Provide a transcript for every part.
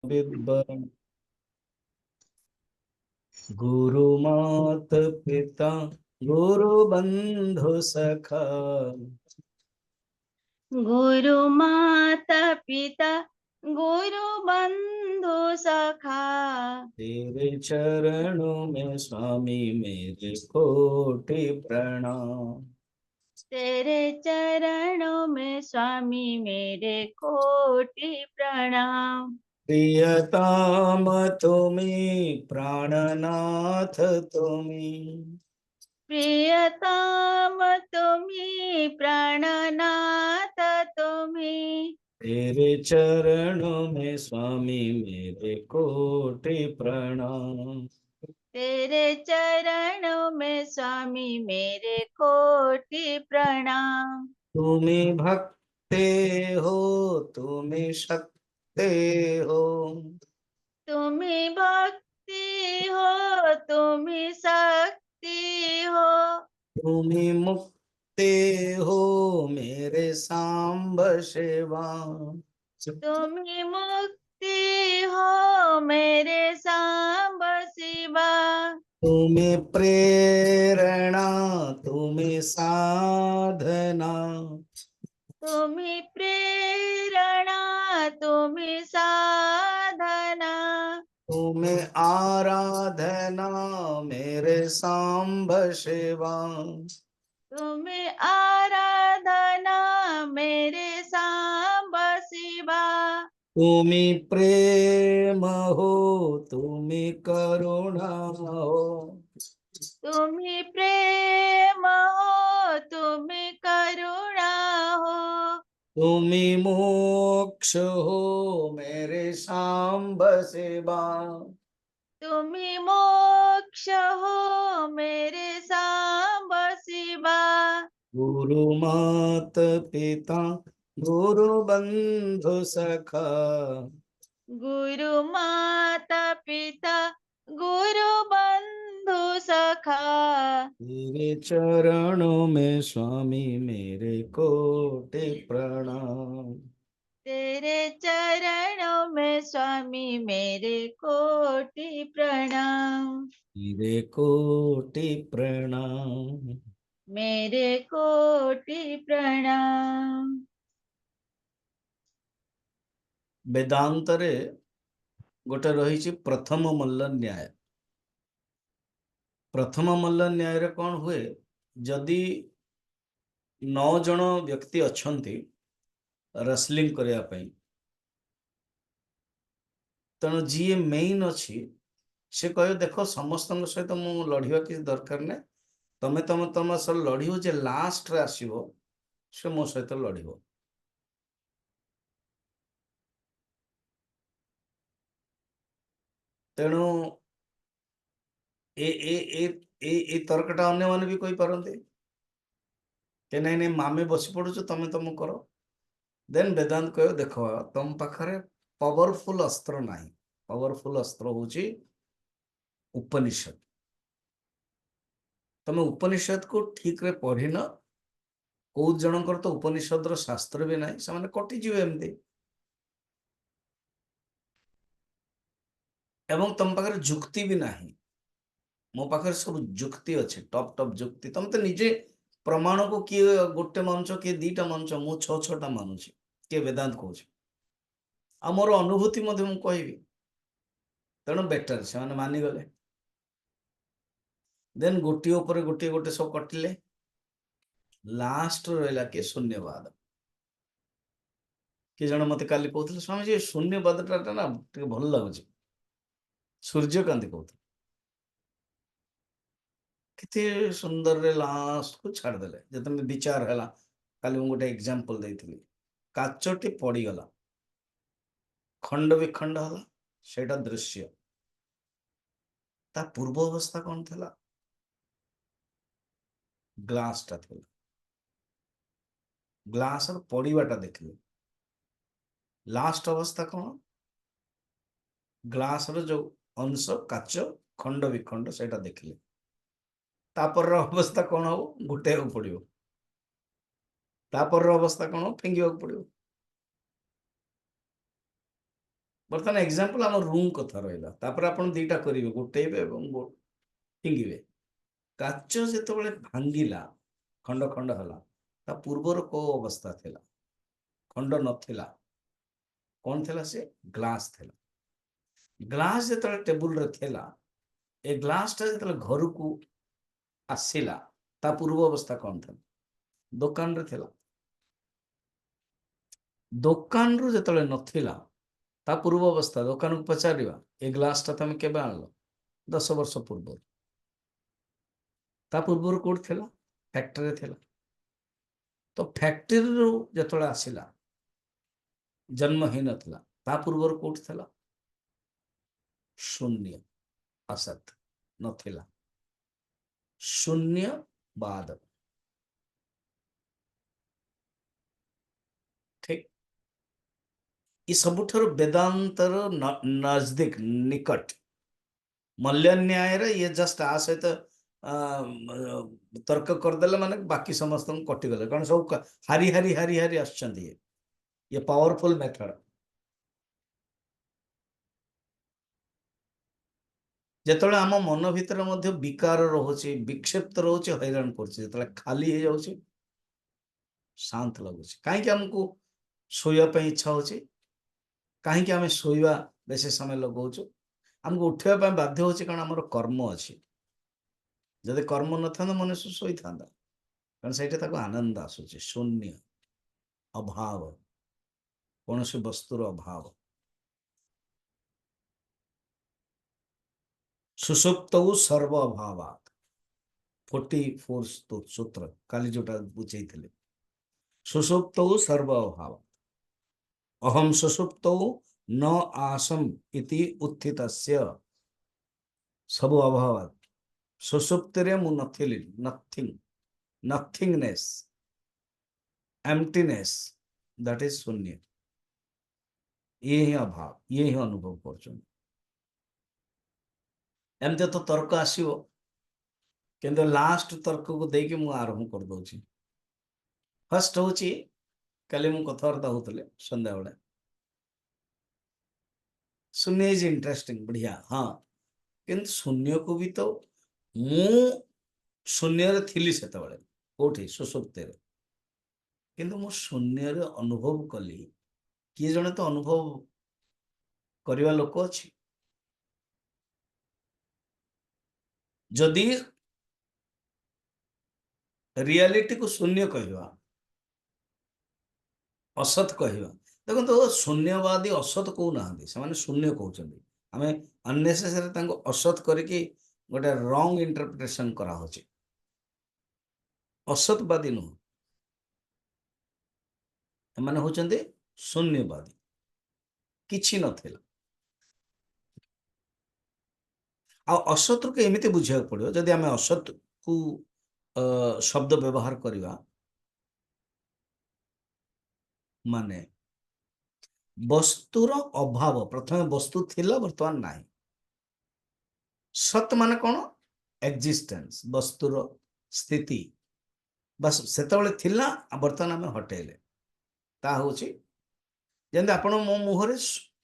विद्वरम गुरु मात पिता गुरु बंधु सखा गुरु माता पिता गुरु बंधु सखा तेरे चरणों में स्वामी मेरे कोटि प्रणाम। तेरे चरणों में स्वामी मेरे कोटि प्रणाम। प्रियतम तुम्हें प्राणनाथ तुम्हें प्रियतम तुम्ही प्राणनाथ तुम्ही तेरे चरणों में स्वामी मेरे कोटि प्रणाम। तेरे चरणों में स्वामी मेरे कोटि प्रणाम। तुम्हें भक्ते हो तुम्हें शक्ते हो तुम्ही भक्ति हो तुम्ही शक्ति हो तुम्हें मुक्ति हो मेरे सांब शिवा। तुम्ही मुक्ति हो मेरे सांब शिवा। तुम्हें प्रेरणा तुम्हें साधना तुम्ही प्रेरणा तुम्ही साधना। तुम्हें आराधना मेरे सांब शिवा। तुम्ही आराधना मेरे सांब शिवा। तुम्हें प्रेम हो तुम्हें करुणा हो तुम्ही प्रेम हो तुम्ही करुणा हो तुम्हें मोक्ष हो मेरे सांब शिवा। तुम्ही मोक्ष हो मेरे सांब शिवा। गुरु मात पिता गुरु बंधु सखा गुरु माता पिता गुरु बंधु सखा तेरे चरणों में स्वामी मेरे कोटि प्रणाम। तेरे चरणों में स्वामी मेरे कोटि प्रणाम। तेरे कोटि प्रणाम। मेरे कोटि प्रणाम। वेदांतरे गोटे रही प्रथम मल्ल न्याय। प्रथम मल्ल न्याय रे कौन हुए जदि 9 जन व्यक्ति अच्छंती रेसलिंग करने पाई तेणु जी मेन अच्छी से कह देख समस्त सहित मु लड़वा किसी दरकार ना तमें तुम सह लड़ जे लास्ट रे आसो से मो सहित लड़। तेणु ए ए ए ए ए तर्कटा अन्य माने भी कही पारते कि नहीं नहीं मामे बसी पड़ुच तमें तुम कर देन वेदांत कह देख तुम पाखे पावरफुल अस्त्र ना पावरफुल अस्त्र हूँ उपनिषद तुम उपनिषद को ठीक रे पढ़ी न कौ जनकर तो उपनिषद शास्त्र भी ना से कटिज एमती एवं तुम पाखे जुक्ति भी ना मो पाखे सब जुक्ति अच्छे टप टप जुक्ति तुम तो निजे प्रमाण को किए गोटे मानुच किए दीटा मानुच मु छटा मानुची किए वेदांत कह आ मोर अनुभूति कहबी तेणु बेटर से मानिगले देन गोटे उपर गोटे गोटे सब कटिले लास्ट रहा किए शून्यवाद किए जन मत काली कहते स्वामी जी शून्यवाद टा ना भल लगुच सूर्यकांत कहते कितने सुंदर रे लास्ट को छाड़देले जो विचार है काली मुझे गोटे एग्जांपल देती काचटी पड़गला खंड विखंड है सेटा दृश्य ता पूर्व अवस्था कौन था ग्लास टा था ग्लास पड़ाटा देखिए लास्ट अवस्था कौन ग्लास जो अंश काच खंड विखंड से देखिले तापर अवस्था कौन हम गोटे पड़ो तापर अवस्था कौन फेंगा पड़ो बर्तमान एग्जांपल आम रूम कथा रहा तापर आप दीटा करेंगे गोटेबे फिंगे काच जो भांगिला खंड खंड है ता पूर्वर को अवस्था थिला खंड नथिला कौन थिला से ग्लास थिला ग्लास जो टेबुल रे थिला ए ग्लास टा जो घर को आसिला ता पूर्व अवस्था कौन था दुकान रे थिला दुकान रु जो नथिला ता पूर्व अवस्था दुकान को पचार ए ग्लास टा तुम के आनल 10 वर्ष पूर्व ता पूर्व कौट थिला फैक्ट्री थिला तो फैक्ट्री रु जो आसिला जन्म ही नथिला ता पूर्व कौट थिला शून्य असत नथिला शून्य बाद ठीक ये सबुठार वेदांतर नजदीक निकट मल्य न्याय रे ये जस्ट आ सहित तर्क करदेले माने बाकी समस्त कटिगले कारण सब हारी हारी हारी हारी आछंती ये पावरफुल मेथड जेतले आम मन भितर मध्य विकार रोचे विक्षिप्त रोचे हैरान करछे जेतले खाली हो जाउछे शांत लगुच कहीं आमको शोया पे इच्छा होची कहीं आम शोवा बेसी समय लगाऊँ आमको उठा बाध्य हो कारण आम कर्म अच्छी जदि कर्म न था मनुष्य शोई था कारण से आनंद आसूचे शून्य अभाव कौन सी वस्तुर अभाव सुषुप्त सर्व अभाव 44 सूत्र काली जोटा बुझे सुषुप्त सर्व अभाव अहम सुषुप्त न आसम इति उत्थितस्य सब अभाव सुषुप्ति रे मु नथिली nothing nothingness emptiness that is shunya ये ही अभाव ये ही अनुभव कर एमती तो तर्क आसो किंतु लास्ट तर्क को देके मु आरंभ कर दूची फर्स्ट हूँ कल मु कथबार्ता होते संध्या बेले शून्य इज इंटरेस्टिंग बढ़िया हाँ किंतु शून्य को भी तो मु शून्य रे थिली सेतबेले कोठी सुसुप्ति रे किंतु मु शून्य रे अनुभव कली किए जने तो अनुभव करवा लोक अच्छी जदि रियलिटी को शून्य कहवा असत कहवा देखो तो शून्यवादी असत कौ ना से शून्य कहते आम अननेसेसरी असत करके गोटे रंग इंटरप्रिटेशन करा असतवादी नुह एमाने होचंदे शून्यवादी किछि नथिला आ असत को एमिति बुझिया पड़ो जदि आम असत को शब्द व्यवहार करवा माने वस्तुर अभाव प्रथम वस्तु थिला वर्तमान नाही सत माने कौन एक्जिस्टेंस वस्तुर स्थिति बस सेतबेले थिला वर्तमान आम हटेले ता होची जेंदे आपण मो मुहरे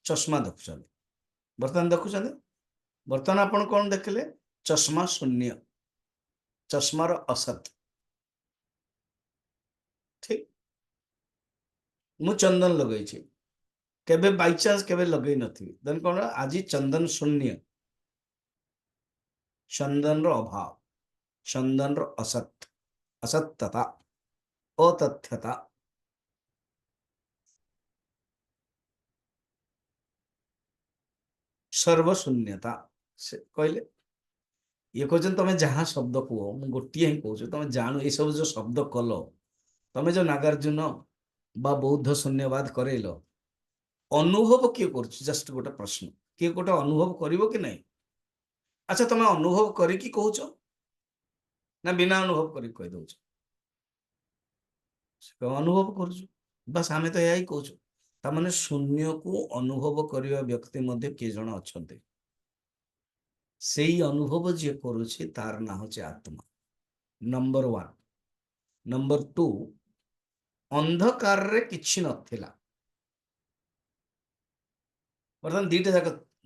चश्मा देखुछन वर्तमान देखुछन वर्तमान आपण कौन देखले चश्मा शून्य चश्मार असत ठीक मु चंदन लगई केबे बाई चांस केबे लगई नथी देन कौन आज चंदन शून्य चंदन रो अभाव चंदन रो असत असत्यता अतथ्यता सर्वशून्यता से कहले ये कहते तुम जहाँ शब्द कह मु गोटे ही कहूँ तुम जानू ये सब जो शब्द कल तुम जो नागार्जुन बा बौद्ध शून्यवाद करेल अनुभव किए कर जस्ट गोटे प्रश्न किए गोटे अनुभव कर कि नहीं अच्छा तुम अनुभव करी कहूच ना बिना अनुभव कर कही दौ अनुभव कर बस आम तो यही कहूँ ताने शून्य को अनुभव करने व्यक्ति मध्य किए जन अच्छा से अनुभव जी करुचे तार ना हूँ आत्मा नंबर 1 नंबर 2 अंधकार रे किछि नथिला ବର୍ତ୍ତମାନ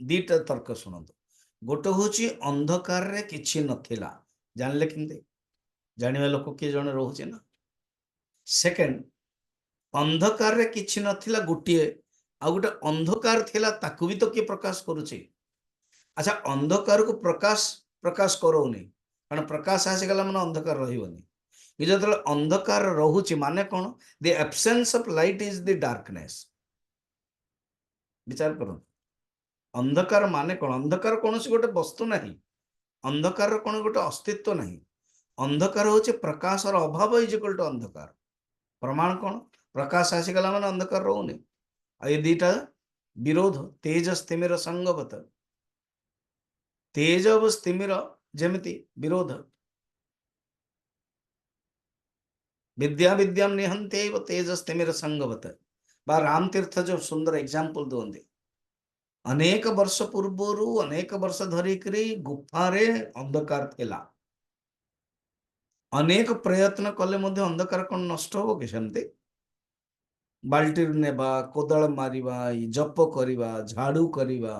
ଦିଟା ତର୍କ ଶୁଣନ୍ତୁ। ଗୋଟେ ହଉଛି ଅନ୍ଧକାରରେ କିଛି ନଥିଲା, ଜାଣିଲେ କେମିତି? ଜାଣିବା ଲୋକ କିଏ ଜଣେ ରହୁଛି ନା। ସେକେଣ୍ଡ, ଅନ୍ଧକାରରେ କିଛି ନଥିଲା ଗୋଟିଏ, ଆଉ ଗୋଟେ ଅନ୍ଧକାର ଥିଲା ତାକୁ ବି ତ କିଏ ପ୍ରକାଶ କରୁଛି। ଆଚ୍ଛା, ଅନ୍ଧକାରକୁ ପ୍ରକାଶ କରଉନି, କାରଣ ପ୍ରକାଶ ଆସିଗଲା ମାନେ ଅନ୍ଧକାର ରହିବନି। ଯେତେବେଳେ ଅନ୍ଧକାର ରହୁଛି ମାନେ କ'ଣ? The absence of light is the darkness. ବିଚାର କରନ୍ତୁ, ଅନ୍ଧକାର ମାନେ କ'ଣ? ଅନ୍ଧକାର କୌଣସି ଗୋଟେ ବସ୍ତୁ ନାହିଁ, ଅନ୍ଧକାରର କ'ଣ ଗୋଟେ ଅସ୍ତିତ୍ୱ ନାହିଁ। ଅନ୍ଧକାର ହଉଛି ପ୍ରକାଶର ଅଭାବ ଇଜ ଇକ୍ୱାଲ ଟୁ ଅନ୍ଧକାର। ପ୍ରମାଣ କ'ଣ? ପ୍ରକାଶ ଆସିଗଲା ମାନେ ଅନ୍ଧକାର ରହୁନି। ଆଉ ଏ ଦିଟା ବିରୋଧ, ତେଜ ସ୍ତିମିର ସଙ୍ଗବତ। ତେଜ ଓ ସ୍ତିମିର ଯେମିତି ବିରୋଧ। ବିଦ୍ୟା ବିଦ୍ୟାମ ନିହନ୍ତେବ ତେଜ ସ୍ତିମିର ସଙ୍ଗବତ। ବା ରାମ ତୀର୍ଥ ଯୋଉ ସୁନ୍ଦର ଏକ୍ସାମ୍ପଲ ଦିଅନ୍ତି, ଅନେକ ବର୍ଷ ପୂର୍ବରୁ ଅନେକ ବର୍ଷ ଧରିକରି ଗୁଫାରେ ଅନ୍ଧକାର ଥିଲା, ଅନେକ ପ୍ରୟତ୍ନ କଲେ ମଧ୍ୟ ଅନ୍ଧକାର କ'ଣ ନଷ୍ଟ ହବ କି? ସେମିତି ବାଲ୍ଟିରୁ ନେବା, କୋଦାଳ ମାରିବା, ଜପ କରିବା, ଝାଡୁ କରିବା,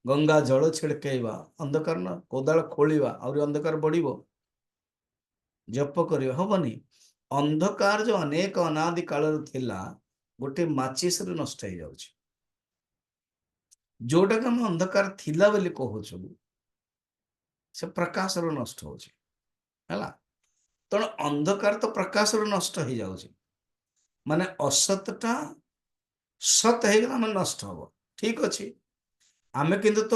ଗଙ୍ଗା ଜଳ ଛିଡ଼କେଇବା, ଅନ୍ଧକାର ନା। କୋଦାଳ ଖୋଳିବା, ଆହୁରି ଅନ୍ଧକାର ବଢିବ। ଜପ କରିବା, ହବନି। ଅନ୍ଧକାର ଯୋଉ ଅନେକ ଅନାଦି କାଳରୁ ଥିଲା, ଗୋଟେ ମାଚିସରେ ନଷ୍ଟ ହେଇଯାଉଛି। ଯୋଉଟାକୁ ଆମେ ଅନ୍ଧକାର ଥିଲା ବୋଲି କହୁଛୁ, ସେ ପ୍ରକାଶରୁ ନଷ୍ଟ ହଉଛି, ହେଲା। ତେଣୁ ଅନ୍ଧକାର ତ ପ୍ରକାଶରୁ ନଷ୍ଟ ହେଇଯାଉଛି, ମାନେ ଅସତଟା ସତ ହେଇଗଲା ମାନେ ନଷ୍ଟ ହବ। ଠିକ ଅଛି, ଆମେ କିନ୍ତୁ ତ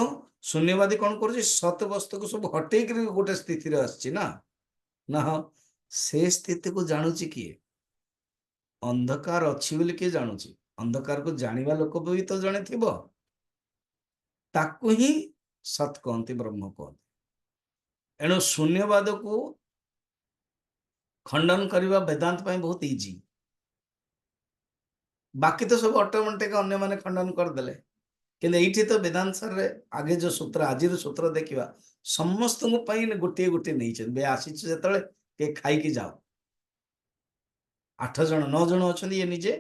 ଶୂନ୍ୟବାଦୀ କ'ଣ କରୁଛି? ସତ ବସ୍ତୁକୁ ସବୁ ହଟେଇକିରି ଗୋଟେ ସ୍ଥିତିରେ ଆସିଛି ନା। ହଁ, ସେ ସ୍ଥିତିକୁ ଜାଣୁଛି କିଏ? ଅନ୍ଧକାର ଅଛି ବୋଲି କିଏ ଜାଣୁଛି? ଅନ୍ଧକାରକୁ ଜାଣିବା ଲୋକ ବି ତ ଜଣେ ଥିବ, ତାକୁ ହିଁ ସତ୍ କହନ୍ତି, ବ୍ରହ୍ମ କହନ୍ତି। ଏଣୁ ଶୂନ୍ୟବାଦକୁ ଖଣ୍ଡନ କରିବା ବେଦାନ୍ତ ପାଇଁ ବହୁତ ଇଜି। ବାକି ତ ସବୁ ଅଟୋମେଟିକ ଅନ୍ୟମାନେ ଖଣ୍ଡନ କରିଦେଲେ, କିନ୍ତୁ ଏଇଠି ତ ବେଦାନ୍ତ ସାରରେ ଆଗେ ଯୋଉ ସୂତ୍ର, ଆଜିର ସୂତ୍ର ଦେଖିବା, ସମସ୍ତଙ୍କ ପାଇଁ ଗୋଟିଏ ଗୋଟିଏ ନେଇଛନ୍ତି। ଆସିଛୁ ଯେତେବେଳେ ଟିକେ ଖାଇକି ଯାଅ। 8 ଜଣ 9 ଜଣ ଅଛନ୍ତି, ଇଏ ନିଜେ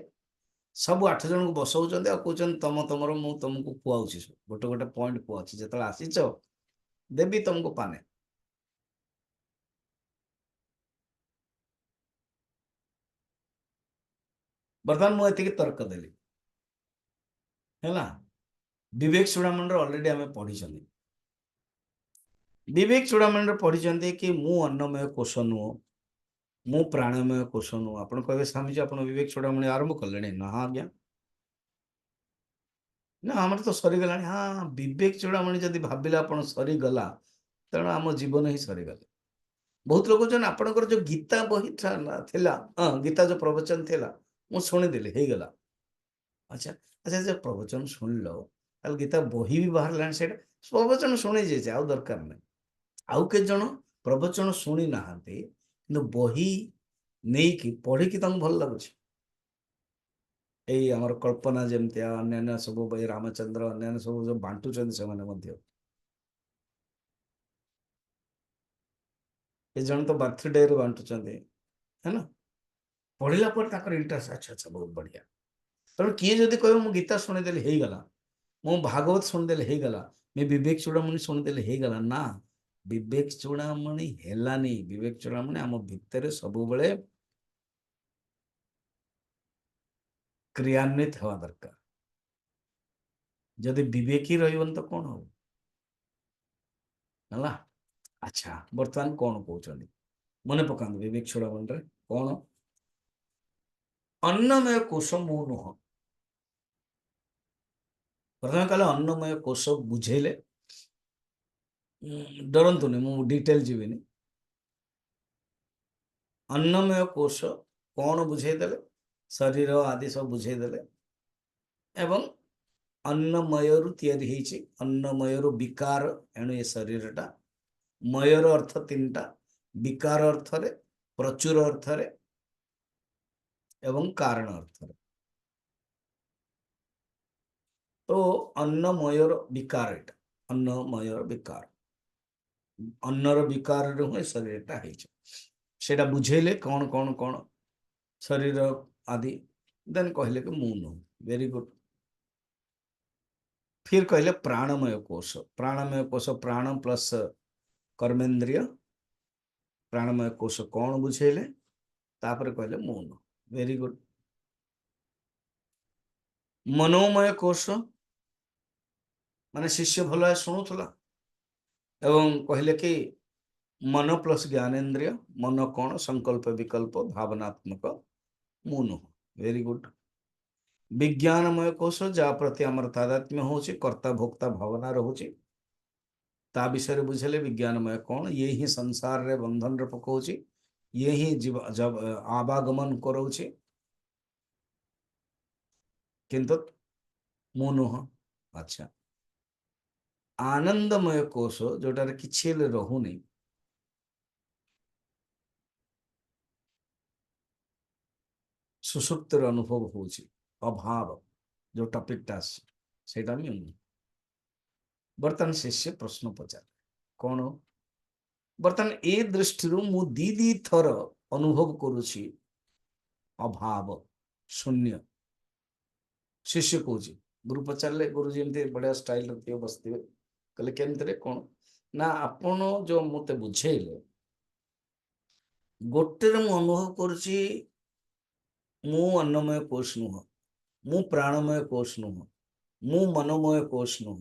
ସବୁ 8 ଜଣଙ୍କୁ ବସଉଛନ୍ତି ଆଉ କହୁଛନ୍ତି ତମର ମୁଁ ତମକୁ ଖୁଆଉଛି, ଗୋଟେ ଗୋଟେ ପଏଣ୍ଟ ଖୁଆଉଛି, ଯେତେବେଳେ ଆସିଛ ଦେବି ତମକୁ ପାନେ। ବର୍ତ୍ତମାନ ମୁଁ ଏତିକି ତର୍କ ଦେଲି, ହେଲା। ବିବେକ ଚୂଡ଼ାମଣିରେ ଅଲରେଡି ଆମେ ପଢିଛନ୍ତି। ବିବେକ ଚୂଡ଼ାମଣିରେ ପଢିଛନ୍ତି କି ମୁଁ ଅନ୍ନମୟ କୋଷ ନୁହଁ, ମୁଁ ପ୍ରାଣମୟ କୋଷ ନୁହଁ। ଆପଣ କହିବେ ସ୍ୱାମୀଜୀ ଆପଣ ବିବେକ ଚୂଡ଼ାମଣି ଆରମ୍ଭ କଲେଣି? ନା ଆଜ୍ଞା, ନା ଆମର ତ ସରିଗଲାଣି। ହଁ, ବିବେକ ଚୂଡ଼ାମଣି ଯଦି ଭାବିଲେ ଆପଣ ସରିଗଲା, ତେଣୁ ଆମ ଜୀବନ ହିଁ ସରିଗଲା। ବହୁତ ଲୋକ କହୁଛନ୍ତି ଆପଣଙ୍କର ଯୋଉ ଗୀତା ବହି ଥିଲା, ଗୀତା ଯୋଉ ପ୍ରବଚନ ଥିଲା, ମୁଁ ଶୁଣିଦେଲି, ହେଇଗଲା। ଆଚ୍ଛା ଆଚ୍ଛା, ଯେ ପ୍ରବଚନ ଶୁଣିଲ, ତାହେଲେ ଗୀତା ବହି ବି ବାହାରିଲାଣି, ସେଇଟା ପ୍ରବଚନ ଶୁଣି ଯାଇଛେ, ଆଉ ଦରକାର ନାହିଁ। ଆଉ କେତେ ଜଣ ପ୍ରବଚନ ଶୁଣି ନାହାନ୍ତି, କିନ୍ତୁ ବହି ନେଇକି ପଢିକି ତାଙ୍କୁ ଭଲ ଲାଗୁଛି। ଏଇ ଆମର କଳ୍ପନା ଯେମିତି, ଅନ୍ୟାନ୍ୟ ସବୁ ବହି, ରାମଚନ୍ଦ୍ର, ଅନ୍ୟାନ୍ୟ ସବୁ ଯୋଉ ବାଣ୍ଟୁଛନ୍ତି ସେମାନେ ମଧ୍ୟ। ଏ ଜଣ ତ ବାର୍ଥଡେରେ ବାଣ୍ଟୁଛନ୍ତି, ହେଲା। ପଢିଲା ପରେ ତାଙ୍କର ଇଣ୍ଟରେଷ୍ଟ, ଆଚ୍ଛା ଆଚ୍ଛା ବହୁତ ବଢିଆ। ତେଣୁ କିଏ ଯଦି କହିବ ମୁଁ ଗୀତା ଶୁଣିଦେଲି ହେଇଗଲା, ମୁଁ ଭାଗବତ ଶୁଣିଦେଲି ହେଇଗଲା, ମୁଁ ବିବେକ ଚୂଡ଼ାମଣି ଶୁଣିଦେଲି ହେଇଗଲା, ନା। ବିବେକ ଚୂଡ଼ାମଣି ହେଲାନି। ବିବେକ ଚୂଡ଼ାମଣି ଆମ ଭିତରେ ସବୁବେଳେ କ୍ରିୟାନ୍ୱିତ ହେବା ଦରକାର। ଯଦି ବିବେକ ହିଁ ରହିବନି ତ କ'ଣ ହବ, ହେଲା। ଆଚ୍ଛା, ବର୍ତ୍ତମାନ କ'ଣ କହୁଛନ୍ତି ମନେ ପକାନ୍ତୁ। ବିବେକ ଚୂଡ଼ାମଣିରେ କ'ଣ? ଅନ୍ନମୟ କୋଷ ମୁଁ ନୁହଁ। ପ୍ରଥମେ କହିଲେ ଅନ୍ନମୟ କୋଷ ବୁଝେଇଲେ, ଡରନ୍ତୁନି, ମୁଁ ଡିଟେଲ ଯିବିନି। ଅନ୍ନମୟ କୋଷ କ'ଣ ବୁଝେଇଦେଲେ? ଶରୀର ଆଦି ସବୁ ବୁଝେଇଦେଲେ, ଏବଂ ଅନ୍ନମୟରୁ ତିଆରି ହେଇଛି, ଅନ୍ନମୟରୁ ବିକାର। ଏଣୁ ଏ ଶରୀରଟା ମୟର ଅର୍ଥ 3ଟା, ବିକାର ଅର୍ଥରେ, ପ୍ରଚୁର ଅର୍ଥରେ ଏବଂ କାରଣ ଅର୍ଥରେ। ତ ଅନ୍ନମୟର ବିକାର, ଏଟା ଅନ୍ନମୟର ବିକାର, ଅନ୍ନର ବିକାରରୁ ହିଁ ଶରୀରଟା ହେଇଛି। ସେଟା ବୁଝେଇଲେ କ'ଣ କ'ଣ କ'ଣ ଶରୀର ଆଦି, ଦେନ୍ କହିଲେ କି ମୁଁ ନୁହଁ। Very good. फिर कहले प्राणमय कोश। प्राणमय कोश प्राण प्लस कर्मेंद्रिय। प्राणमय कोश कौन बुझेले तापर कहले मौन। Very good. मनोमय कोश माने शिष्य भल शुणुला एवं कहले कि मन प्लस ज्ञानेन्द्रिय। मन कौन संकल्प विकल्प भावनात्मक मौन। Very good. विज्ञानमय कोश जहाँ प्रति आमर तादात्म्य होची कर्ता भोक्ता भावना रहुची ता विषय बुझेले विज्ञानमय कौन ये ही संसार रे बंधन रे पकाउची ये ही जब आवागमन कराउची किंतु मौन। अच्छा आनंदमय कोश जोटार किछि रहुनी सुसुप्त अनुभव होची अभाव जो टॉपिक से बर्तमान शिष्य प्रश्न पचार कौन बर्तमान ए दृष्टि मु दी थर अनुभव करुछि अभाव शून्य। शिष्य कौच गुरु पचारे गुरुजी एमती बढ़िया स्टाइल रखिए बसते कहले केमती कौन ना आपण जो मत बुझेले गोटे मु अनुभव करुछि मु अन्नमय कोश नुह मु प्राणमय कोश नुह मु मनोमय कोश नुह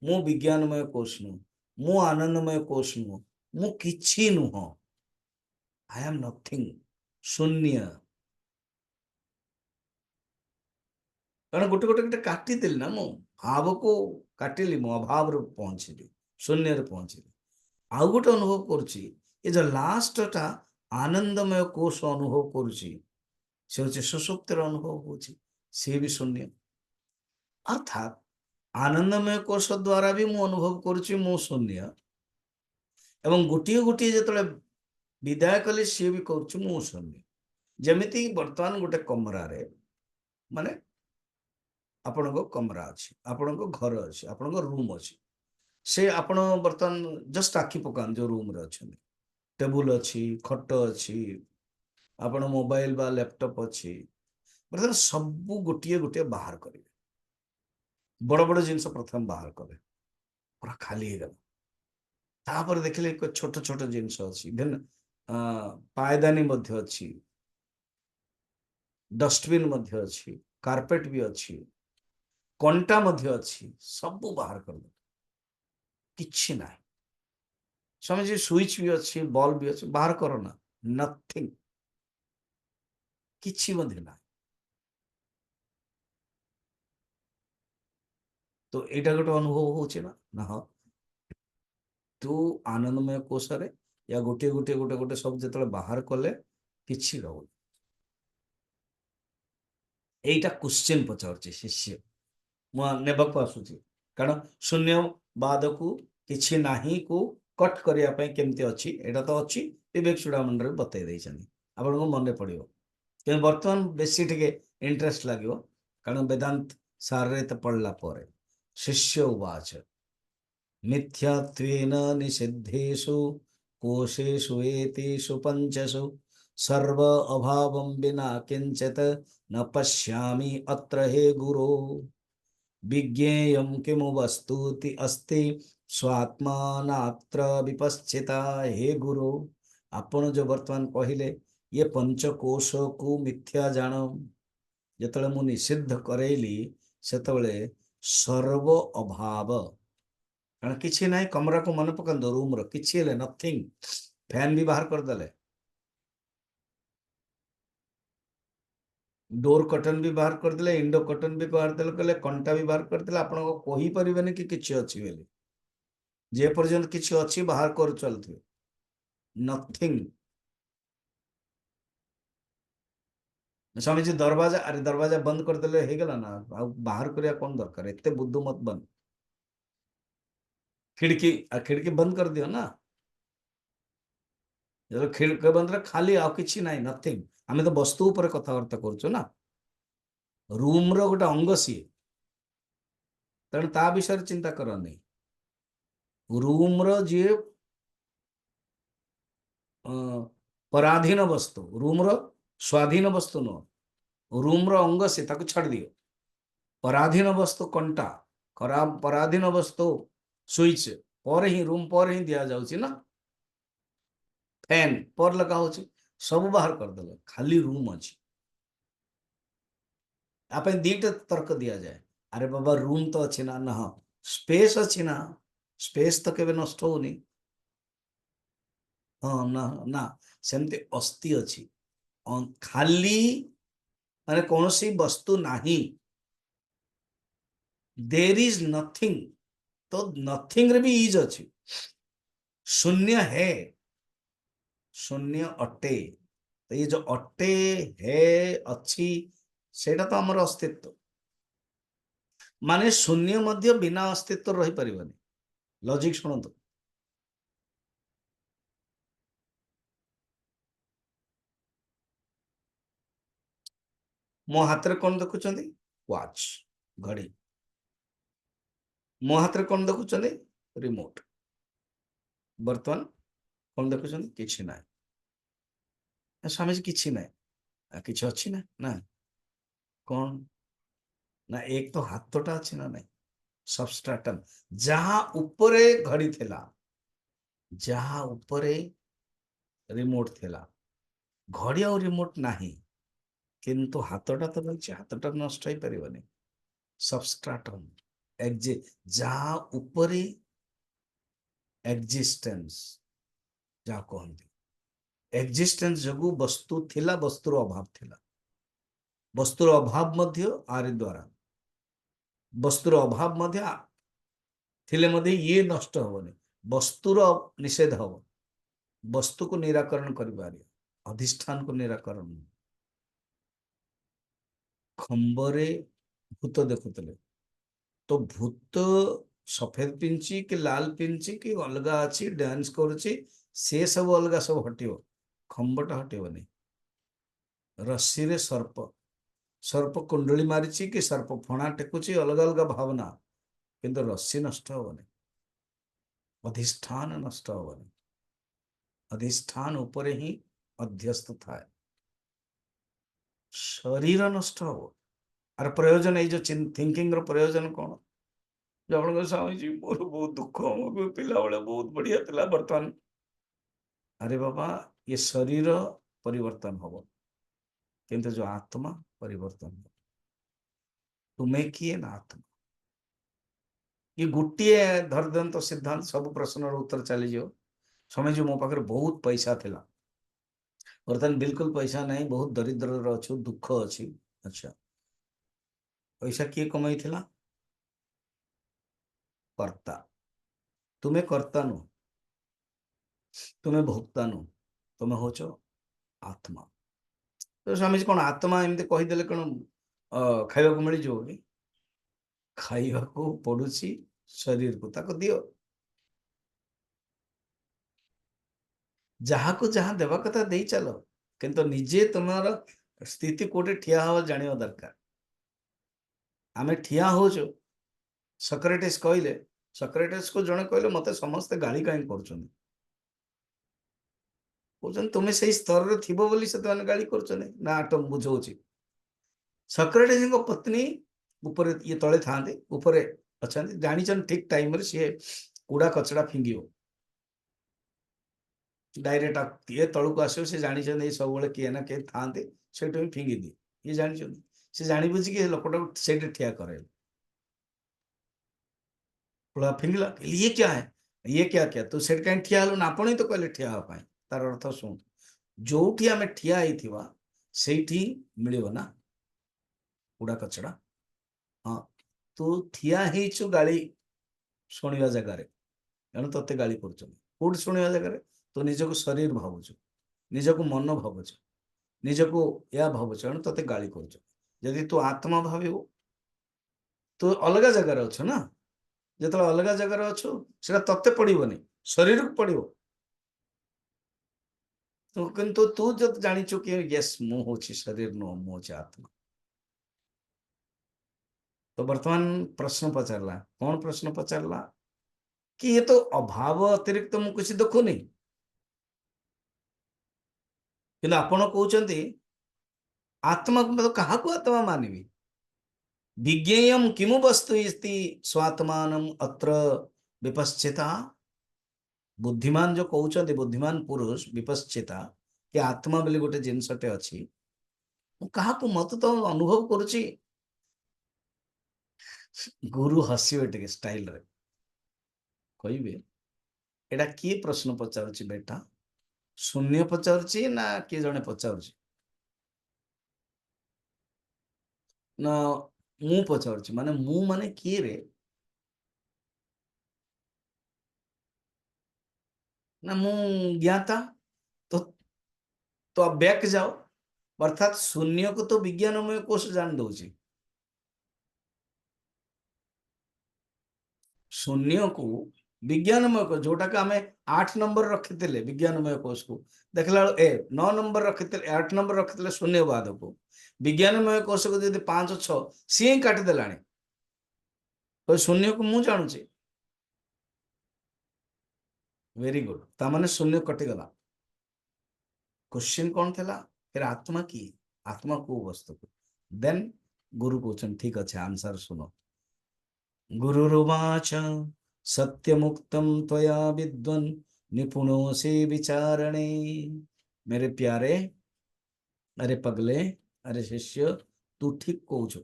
मु विज्ञानमय कोश नुह मु आनंदमय कोश नुह मु किछि नुह। आई एम नथिंग शून्य। कारण गोटे गोटे गोटे काटिदेली ना मु भाव को काटिली मु अभाव पहुंचली शून्य पहुंचली आउ गोटे अनुभव करुछि ये जो लास्टटा आनंदमय कोश अनुभव करुछि से हूँ सुसुप्तिर अनुभव होछि सी भी शून्य। अर्थात आनंदमय कोश द्वारा भी मु अनुभव करुछि मु शून्य एवं गोटे गोटे जो विदाय कले सी भी करुछि मु शून्य। जमिति वर्तमान गोटे कमरा रे माने आपण कमरा अच्छी आपण घर अच्छी आपण रूम अच्छी से आपण बर्तमान जस्ट आखि पकान जो रूम रे अच्छे टेबुल अच्छी खट अच्छी आपण मोबाइल बा लैपटॉप अच्छी बर्तमान सबू गोटे गोटे बाहर करेंगे बड़ बड़ जिनस प्रथम बाहर कले पूरा खाली हो तापर देखिले छोट छोट जिनस अच्छी इभेन पायदानी मध्य अच्छी डस्टबिन मध्य अच्छी कार्पेट भी अच्छी कंटा मध्य अच्छी सबू बाहर कर दे किछि ना स्वामी जी स्विच भी अच्छी बल्ब भी अच्छी बाहर करो ना नथिंग किछि मध्य ना। तो एटा गोटे अनुभव होचे ना ना हाँ तू आनंदमय कोश रे या गोटे गोटे गोटे गोटे सब जो बाहर कले किछि रहू एटा क्वेश्चन पचार शिष्य नेबाक आसुची कारण शून्यवाद को किछि नाही को कट करिया पय केमती अछि एटा तो अछि विवेक चूड़ामणि रे बतै दैछनी आपण को मन पड़ियो कि वर्तमान बेसी टिके इंटरेस्ट लागियो कारण वेदांत सार रे त पढ़ला परे शिष्य उवाच मिथ्यात्वेन निषिद्धेषु कोशेषु एतेषु पंचसु सर्व अभावं विना किंचित न पश्यामि अत्र हे गुरो विज्ञेयं किमु वस्तुति अस्ति स्वात्मानात्र विपश्चिता। हे गुरु आपण जो वर्तमान कहले ये पंचकोश को मिथ्या जान जिते मु निषिद्ध करेली सेतबले सर्व अभाव कारण किसी ना कमरा को मन पकान रूम रो किसी नथिंग फैन भी बाहर कर देले डोर कटन भी बाहर कर देले इंडो कटन भी बाहर देले कहले कंटा भी बाहर कर देले आपण को कहि परिबेनी कि किछि अछि बेली जे पर्यंत किछि अछि बाहर कर चलथे नथिंग। स्वामी जी दरवाजा अरे दरवाजा बंद कर देले हे गेला ना बाहर करिया कौन दरकार एते बुद्धू मत बन खिड़की बंद कर दियो ना जो खिड़की बंद रे खाली आ किछि नाही नथिंग आमे तो वस्तु ऊपर कथावार्ता करछो ना रूम रो गोटे अंग सी तेणु ता विषय चिंता कर नहीं रूम रो जे पराधीन वस्तु रूम रो स्वाधीन वस्तु नो रूम रो अंग से ताको छाड़ दियो पराधीन वस्तु कंटा खराब पराधीन वस्तु स्विच पर ही रूम पर ही दिया जाउची ना, फैन पर लगा होची, सब बाहर कर देले, खाली रूम अछि। आप दीटा तर्क दिया जाए, अरे बाबा रूम तो अच्छी ना, ना स्पेस अच्छी ना, स्पेस तो केबे नष्ट होनी। हाँ ना ना सेमती अस्थि अच्छी खाली माने कौन सी वस्तु नहीं, देर इज नथिंग, तो नथिंग रे भी इज अच्छी, शून्य है, शून्य अटे, तो ये जो अटे है अच्छी सेटा तो हमर अस्तित्व, माने शून्य मध्य बिना अस्तित्व रही परिबनी। लॉजिक शुणନ୍ତୁ, मो हाथ रे कोन देखुचंदी, वॉच घड़ी, मो हाथ रे कोन देखुचंदी, रिमोट, वर्तमान कोन देखुचंदी, किछि नाही। स्वामी जी किछि नाही, किछि अछि ना, ना कोन ना, एक तो हाथटा अछि ना नाही, सबस्ट्राटम जहां ऊपरे घड़ी थिला, जहां ऊपरे रिमोट थिला, घड़ी और रिमोट नाही, किंतु हाथटा तो रहिछि, हाथटा नष्ट होई परिबनी। सबस्ट्राटम एक्जे जहां ऊपरे एक्जिस्टेंस, जहां कहंती एक्जिस्टेंस जगु वस्तु थिला, वस्तुर अभाव थिला, वस्तुर अभाव मध्य आरि द्वारा, वस्तुर अभाव मध्य थिले मध्य ये नष्ट होबनी, वस्तुर निषेध हब, वस्तु को निराकरण करिबारी, अधिष्ठान को निराकरण। खंबरे भूत देखुतले, तो भूत सफेद पिंची कि लाल पिंची कि अलगा अच्छी डांस करुची, से सब अलगा सब हटियो, खंबटा हटिबनी। रस्सी रे सर्प, सर्प कुंडली मारिची कि सर्प फणा टेकुची, अलग अलग भावना, किंतु रस्सी नष्ट होबनी, अधिष्ठान नष्ट होबनी, अधिष्ठान उपरे ही अध्यस्त थाए, शरीर नष्ट हो। आर प्रयोजन ये जो थिंकिंग रो प्रयोजन कौन, जब स्वामी जी मोर बहुत दुख, मो पिला बेले बहुत बढ़िया थिला, वर्तमान अरे बाबा ये शरीर परिवर्तन हो, किंतु जो आत्मा परिवर्तन हो, तुम्हें किए ना आत्मा, ये गोटे धर दियंत सिद्धांत, सब प्रश्न उत्तर चली जाओ। स्वामी जी मो पाखे बहुत पैसा थिला, बर्तमान बिल्कुल पैसा नहीं, बहुत दरिद्र अच्छु, दुख अच्छी। अच्छा पैसा किए कमाई थिला, कर्ता, तुम्हें कर्ता नु, तुम्हें भोक्ता नु, तुम्हें होचो आत्मा। तो स्वामी जी कौन आत्मा एमती कहीदेले कौन खाइबा को मिल जाओ कि, खाइबा को पड़ुची शरीर को, ताको दियो, जहाँ को जहाँ देवा कथा दे चलो, किंतु निजे तुम्हारा स्थिति कोटे ठिया हवा जानिया दरकार। आमे ठिया होचो, सक्रेटिस कहले, सक्रेटिस को जने कहले मते समस्त गाली काहे करछन, कहछन तुमे सेही स्तर रे थिबो बोली से तने गाली करछन ना, आटम बुझौची। सक्रेटिस को पत्नी ऊपर ये तळे थांदे, ऊपर अछन, जानिछन ठीक टाइम रे से कूड़ा कचड़ा फिंगियो, डायरेक्ट ये तळु को आसो, से जानिछन ए सब बेले किए ना के थांदे, सेटो ही फिंगी दी, ये जानिछन, से जानि बुझी के लोकटा सेटे ठिया करे, थोड़ा फिंगला, ये क्या है, ये क्या क्या, तो सेट कहीं ठिया हलो ना, आपण ही तो कहले ठिया हो पाए, तार अर्थ शुण, जोठी आमे ठिया हेतिवा सेठी मिलिबो ना कूड़ा कचड़ा। हाँ तू ठिया हेचु गाली शुणिया जगह रे, एणु तते गाली करछन, कोड शुणिया जगह रे, तो निजको शरीर भावुछु, निजको मन भावुछु, निजको या भावुछु, एणु तते गाली करछन। यदि तू आत्मा भाविबो तो अलग जगह रे अछ ना, जत अलग जगह अच्छु से तत्ते पड़ोनी, शरीर को पड़ो, तो किंतु तू जब जानिचु कि यस मु हूँ शरीर नुह, मु हूँ आत्मा। तो वर्तमान प्रश्न पचारला, कौन प्रश्न पचारला कि ये तो अभाव अतिरिक्त मु किसी देखुनी, कि आपण कहते आत्मा को तो क्या आत्मा मानवी, विज्ञेयं किमु वस्तु इति स्वात्मानम अत्र विपश्चिता। बुद्धिमान जो कहउछन्ति बुद्धिमान पुरुष विपश्चिता कि आत्मा बोली गोटे जिनसटे अछि काहाकू मत तो अनुभव करुछि। गुरु हसिबे टिके स्टाइल रे कहबे एटा किए प्रश्न पचारुछि बेटा शून्य पचारुछि ना किए जणे पचारुछि ना मु पचारुछि माने मु माने किए रे ना मु ज्ञाता तो अब बैक जाओ अर्थात शून्य को तो विज्ञानमय कोश जान दउछि शून्य को विज्ञानमय कोश जोटा के आमे 8 नंबर रखिथिले विज्ञानमय कोश को देखला ए 9 नंबर रखिथिले 8 नंबर रखिथिले शून्यवाद को विज्ञानमय कोश को यदि 5 6 सी काटि देलाणी तो शून्य को मु जानुछि वेरी गुड ता माने शून्य कटि गला क्वेश्चन कौन थिला फिर आत्मा की आत्मा को वस्तु को देन गुरु क्वेश्चन ठीक अच्छे आंसर सुनो गुरुरुवाच सत्यमुक्तं त्वया विद्वन् निपुणोऽसि विचारणे। मेरे प्यारे अरे पगले अरे शिष्य तू ठीक कहूछ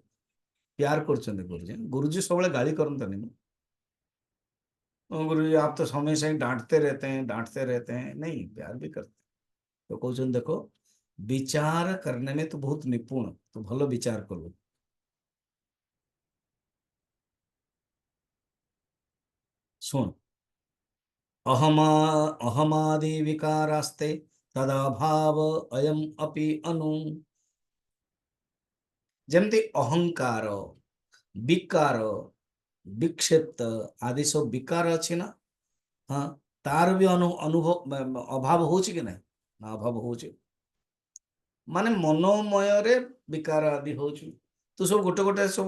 प्यार करछन्ते गुरुजी गुरुजी सबले गाली करंतनी गुरुजी आप तो हमेशा ही डांटते रहते हैं नहीं प्यार भी करते तो कहउछन देखो विचार करने में तो बहुत निपुण तो भलो विचार करू सुन अहमादि विकारास्ते तदा भाव अयम अपि अनु जमती अहंकार विकार विक्षिप्त आदि सब विकार अच्छी ना हाँ तार भी अनुभव अभाव होची कि नहीं ना अभाव होची माने मनोमय रे विकार आदि होची तू सब गोटे गोटे सब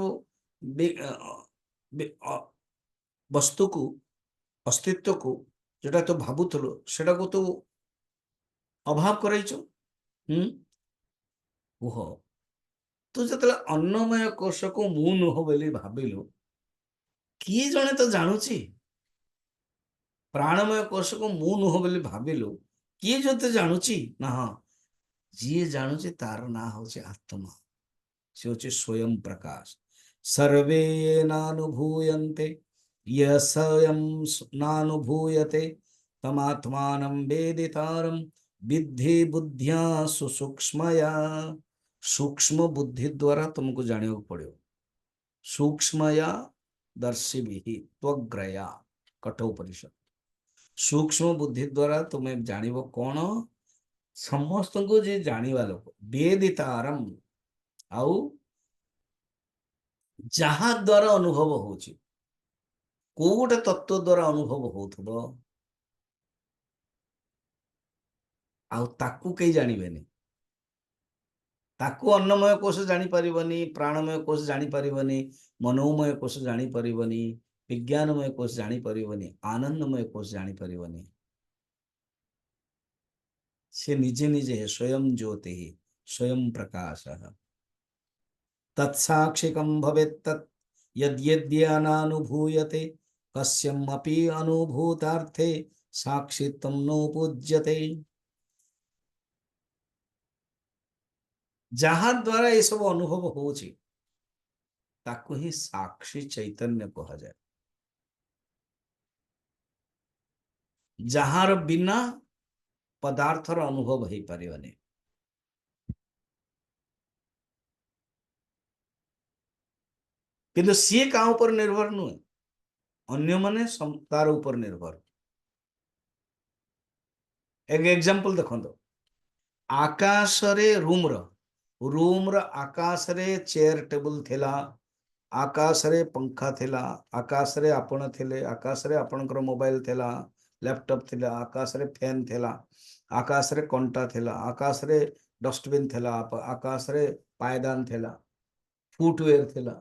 वस्तु को अस्तित्व को जोटा तो भावुथलो सेटा को तो अभाव कराइछ कुह तू जतले अन्नमय कोश को मु नुह बोली भाबिलु किए जणे तो जानुची प्राणमय कोश को मु नुह बोली भाबिलु किए जते जानुची ना हाँ जी जानुची तार ना होचे आत्मा से होचे स्वयं प्रकाश सर्वे नानुभूयन्ते यस्वयं नानुभूयते तमात्मानं वेदितारं विद्धि बुद्धिया सुसूक्ष्मया सूक्ष्म बुद्धि द्वारा तुमको जाने को पड़ो सूक्ष्मया दर्शिभि त्वग्रया कठोपनिषद सूक्ष्म बुद्धि द्वारा तुम्हें जानिबो कौन समस्त को जे जानिबा लोक वेदितारम आउ जहा द्वारा अनुभव होची को गोटे तत्व द्वारा अनुभव होथबो आउ ताकू कई जानिबेनी ताकू अन्नमय कोश जानी परिबनी प्राणमय कोश जानी परिबनी मनोमय कोश जानी परिबनी विज्ञानमय कोश जानी परिबनी आनंदमय कोश जानी परिबनी से निजे निजे स्वयं ज्योति स्वयं प्रकाश तत्साक्षिकं भवेत् तत् यद्यद्यानानुभूयते कस्यमपि अनुभूतार्थे साक्षित्वं नोपूज्यते जहा द्वारा ये सब अनुभव होची ताकू ही साक्षी चैतन्य कहा जाए जहार बिना पदार्थर अनुभव हो पारिबनी किंतु सी का ऊपर निर्भर नुहे अन्य माने तार ऊपर निर्भर एक एग्जांपल देखो आकाश रे रूम रो आकाश रे चेयर टेबल थिला आकाश रे पंखा थिला आकाश रे आपण थिले आकाश रे आपणकर मोबाइल थिला लैपटॉप थिला आकाश रे फैन थिला आकाश रे कंटा थिला आकाश रे डस्टबिन थिला आकाश रे पायदान थिला फुटवेयर थिला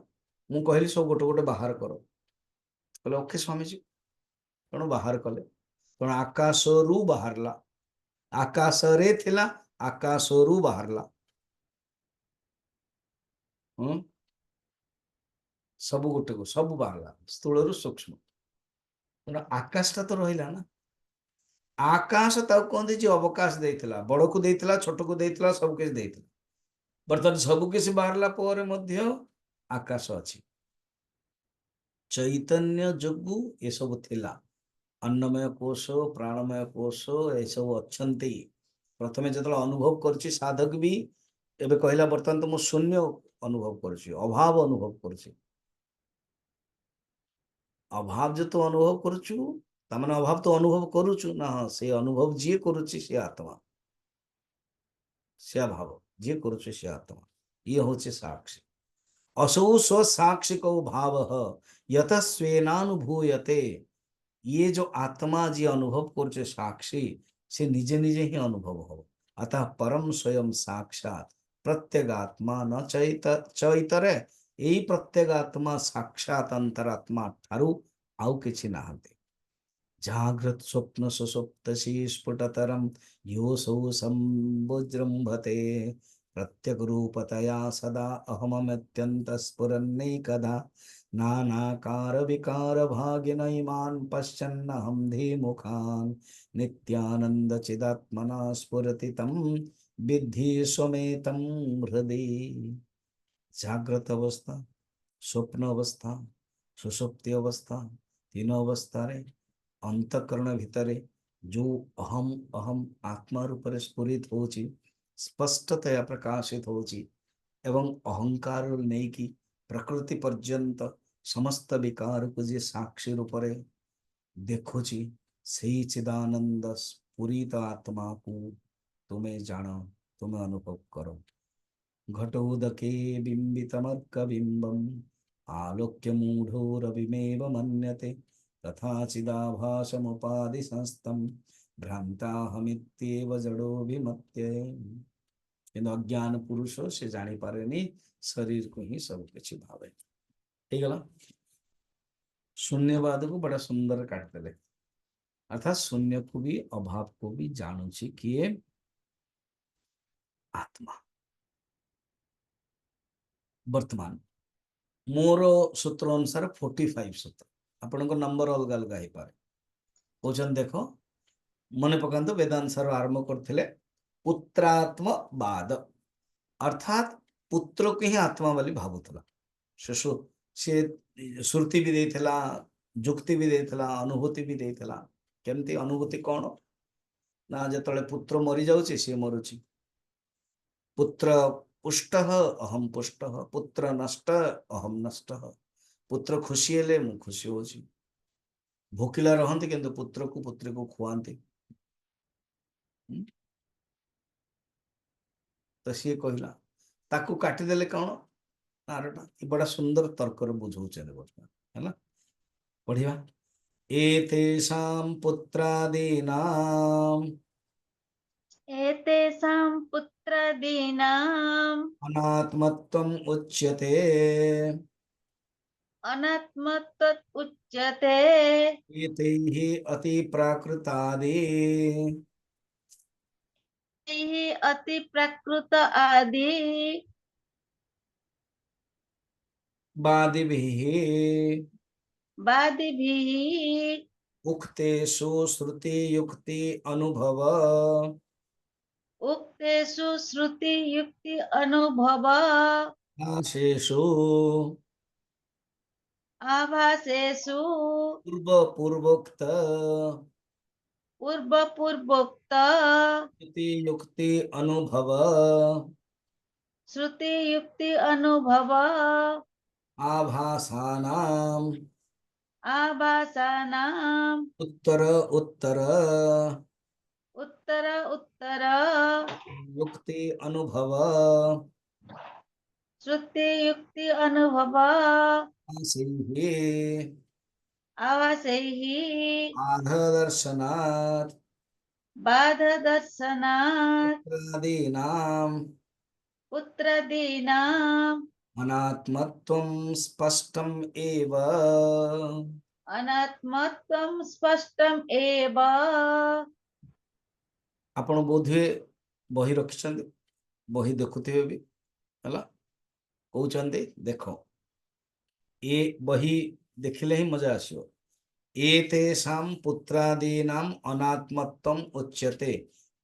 मु कहली सब गोटे गोटे बाहर करो बोले ओके स्वामी जी तेणु बाहर कले तेणु आकाश रु बाहरला आकाश रे थिला आकाश रु बाहरला ସବୁ ଗୋଟେକୁ ସବୁ ବାହାରିଲା ସ୍ଥୂଳରୁ ସୂକ୍ଷ୍ମ। ତେଣୁ ଆକାଶଟା ତ ରହିଲା ନା। ଆକାଶ ତାକୁ କହନ୍ତି ଯେ ଅବକାଶ ଦେଇଥିଲା, ବଡକୁ ଦେଇଥିଲା, ଛୋଟକୁ ଦେଇଥିଲା, ସବୁ କିଛି ଦେଇଥିଲା। ବର୍ତ୍ତମାନ ସବୁ କିଛି ବାହାରିଲା ପରେ ମଧ୍ୟ ଆକାଶ ଅଛି। ଚୈତନ୍ୟ ଯୋଗୁ ଏସବୁ ଥିଲା। अन्नमय कोश, प्राणमय कोश एसବୁ अछंती। प्रथमे जेତେବେଳେ ଅନୁଭବ କରୁଛି ସାଧକ ବି ଏବେ କହିଲା ବର୍ତ୍ତମାନ ତ ମୁଁ ଶୂନ୍ୟ ଅନୁଭବ କରୁଛି, ଅଭାବ ଅନୁଭବ କରୁଛି। ଅଭାବ ଯେହେତୁ ଅନୁଭବ କରୁଛୁ, ତାମାନେ ଅଭାବ ତ ଅନୁଭବ କରୁଛୁ ନା। ହଁ, ସେ ଅନୁଭବ ଯିଏ କରୁଛି ସେ ଆତ୍ମା, ସେ ଭାବ ଯିଏ କରୁଛି ସେ ଆତ୍ମା। ଇଏ ହଉଛି ସାକ୍ଷୀ। असौ स्वसाक्षिको भावः यतः स्वेनानुभूयते। ये जो आत्मा जी अनुभव करছে साक्षी, से निजे निजे ही अनुभव हो। अतः परम स्वयं साक्षात प्रत्यगात्मा न चैतरे। यही प्रत्यगात्मा साक्षात अंतरात्मा ठारू आउ किछि नाहंते। जागृत स्वप्न सुसुप्तसी स्फुटतरम योऽसौ संवज्रम्भते। प्रत्यग रूपतया सदा अहमत्यंत स्फुरन्नैकदा। नानाकार विकार भागिन इमान् पश्यन्नहं धीमुखान्। नित्यानंद चिदात्मना स्फुरति तं विद्धि स्वमेतं हृदि। जागृत अवस्था, स्वप्न अवस्था, सुषुप्ति अवस्था, तीन अवस्था रे अंतकरण भितरे जो अहम अहम आत्मा रूप से स्फुरित होची, स्पष्टतया प्रकाशित होची एवं अहंकार नहीं कि प्रकृति पर्यंत समस्त विकार को जे साक्षी रूप से देखुची, सही चिदानंद स्फुरित आत्मा को तुम्हें जानो, तुम्हें अनुभव करो। घटोदके बिंबितमर्कबिंबम् आलोक्य मूढ़ोरविमेव मन्यते। तथा चिदाभासमुपाधि संस्थं भ्रांताहमित्येव जड़ोभिमत्ये। किंतु अज्ञान पुरुष से जानी पारेनी शरीर को ही सब किछि भावे। ठीक है ना। शून्यवाद को बड़ा सुंदर काटते ले, अर्थात शून्य को भी अभाव को भी जानुची किए आत्मा। वर्तमान मोर सूत्र अनुसार 45 सूत्र, आपण नंबर अलग अलग हो पाए। कौन देख मन पकांत वेदांत सर आरंभ करते पुत्रात्मवाद, अर्थात पुत्र को ही आत्मा वाली भावुला। शिशु सी श्रुति भी देला, जुक्ति भी देला, अनुभूति भी देला। केमती अनुभूति कौन ना जो पुत्र मरी जाऊँच सी मरुची। पुत्र पुष्ट अहम पुष्ट, पुत्र नष्ट अहम नष्ट। पुत्र खुशी हेले मु खुशी हो। भोकिला रहते किंतु पुत्र को पुत्री को खुआते। तो सी कहला ताकू काटिदेले कौन नारटा। बड़ा सुंदर तर्कर बुझौचे है पढ़िया। एतेषां पुत्रादीनाम् एतेषां पुत्रादीनाम् अनात्मत्वम् उच्यते। अनात्मत्वत् उच्यते। एतैः अतिप्राकृतादि अति प्रकृत आदि वादिभिः वादिभिः उक्तेषु श्रुति युक्ति अनुभव उक्तेषु श्रुति युक्ति अनुभव नाशेषु आभासेषु पूर्वोक्त पूर्वपूर्वोक्त श्रुति युक्ति अनुभव श्रुति युक्ति अनुभव आभासानाम् आभासानाम् उत्तर उत्तर उत्तर उत्तर युक्ति अनुभव श्रुति युक्ति अनुभव आसैः आवासैः आधदर्शनात् बाध दर्शनात् पुत्रादीनाम् पुत्रदीनाम् अनात्मत्वं स्पष्टम् एव। अनात्मत्वं स्पष्टम् एव। आपण बोधे बही रखिछन्ते, बही देखुथिबे भी हला कहउछन्ते। देखो ये बही देखिले ही मजा आसो। एतेषां पुत्रादीनाम अनात्मत्वम उच्यते।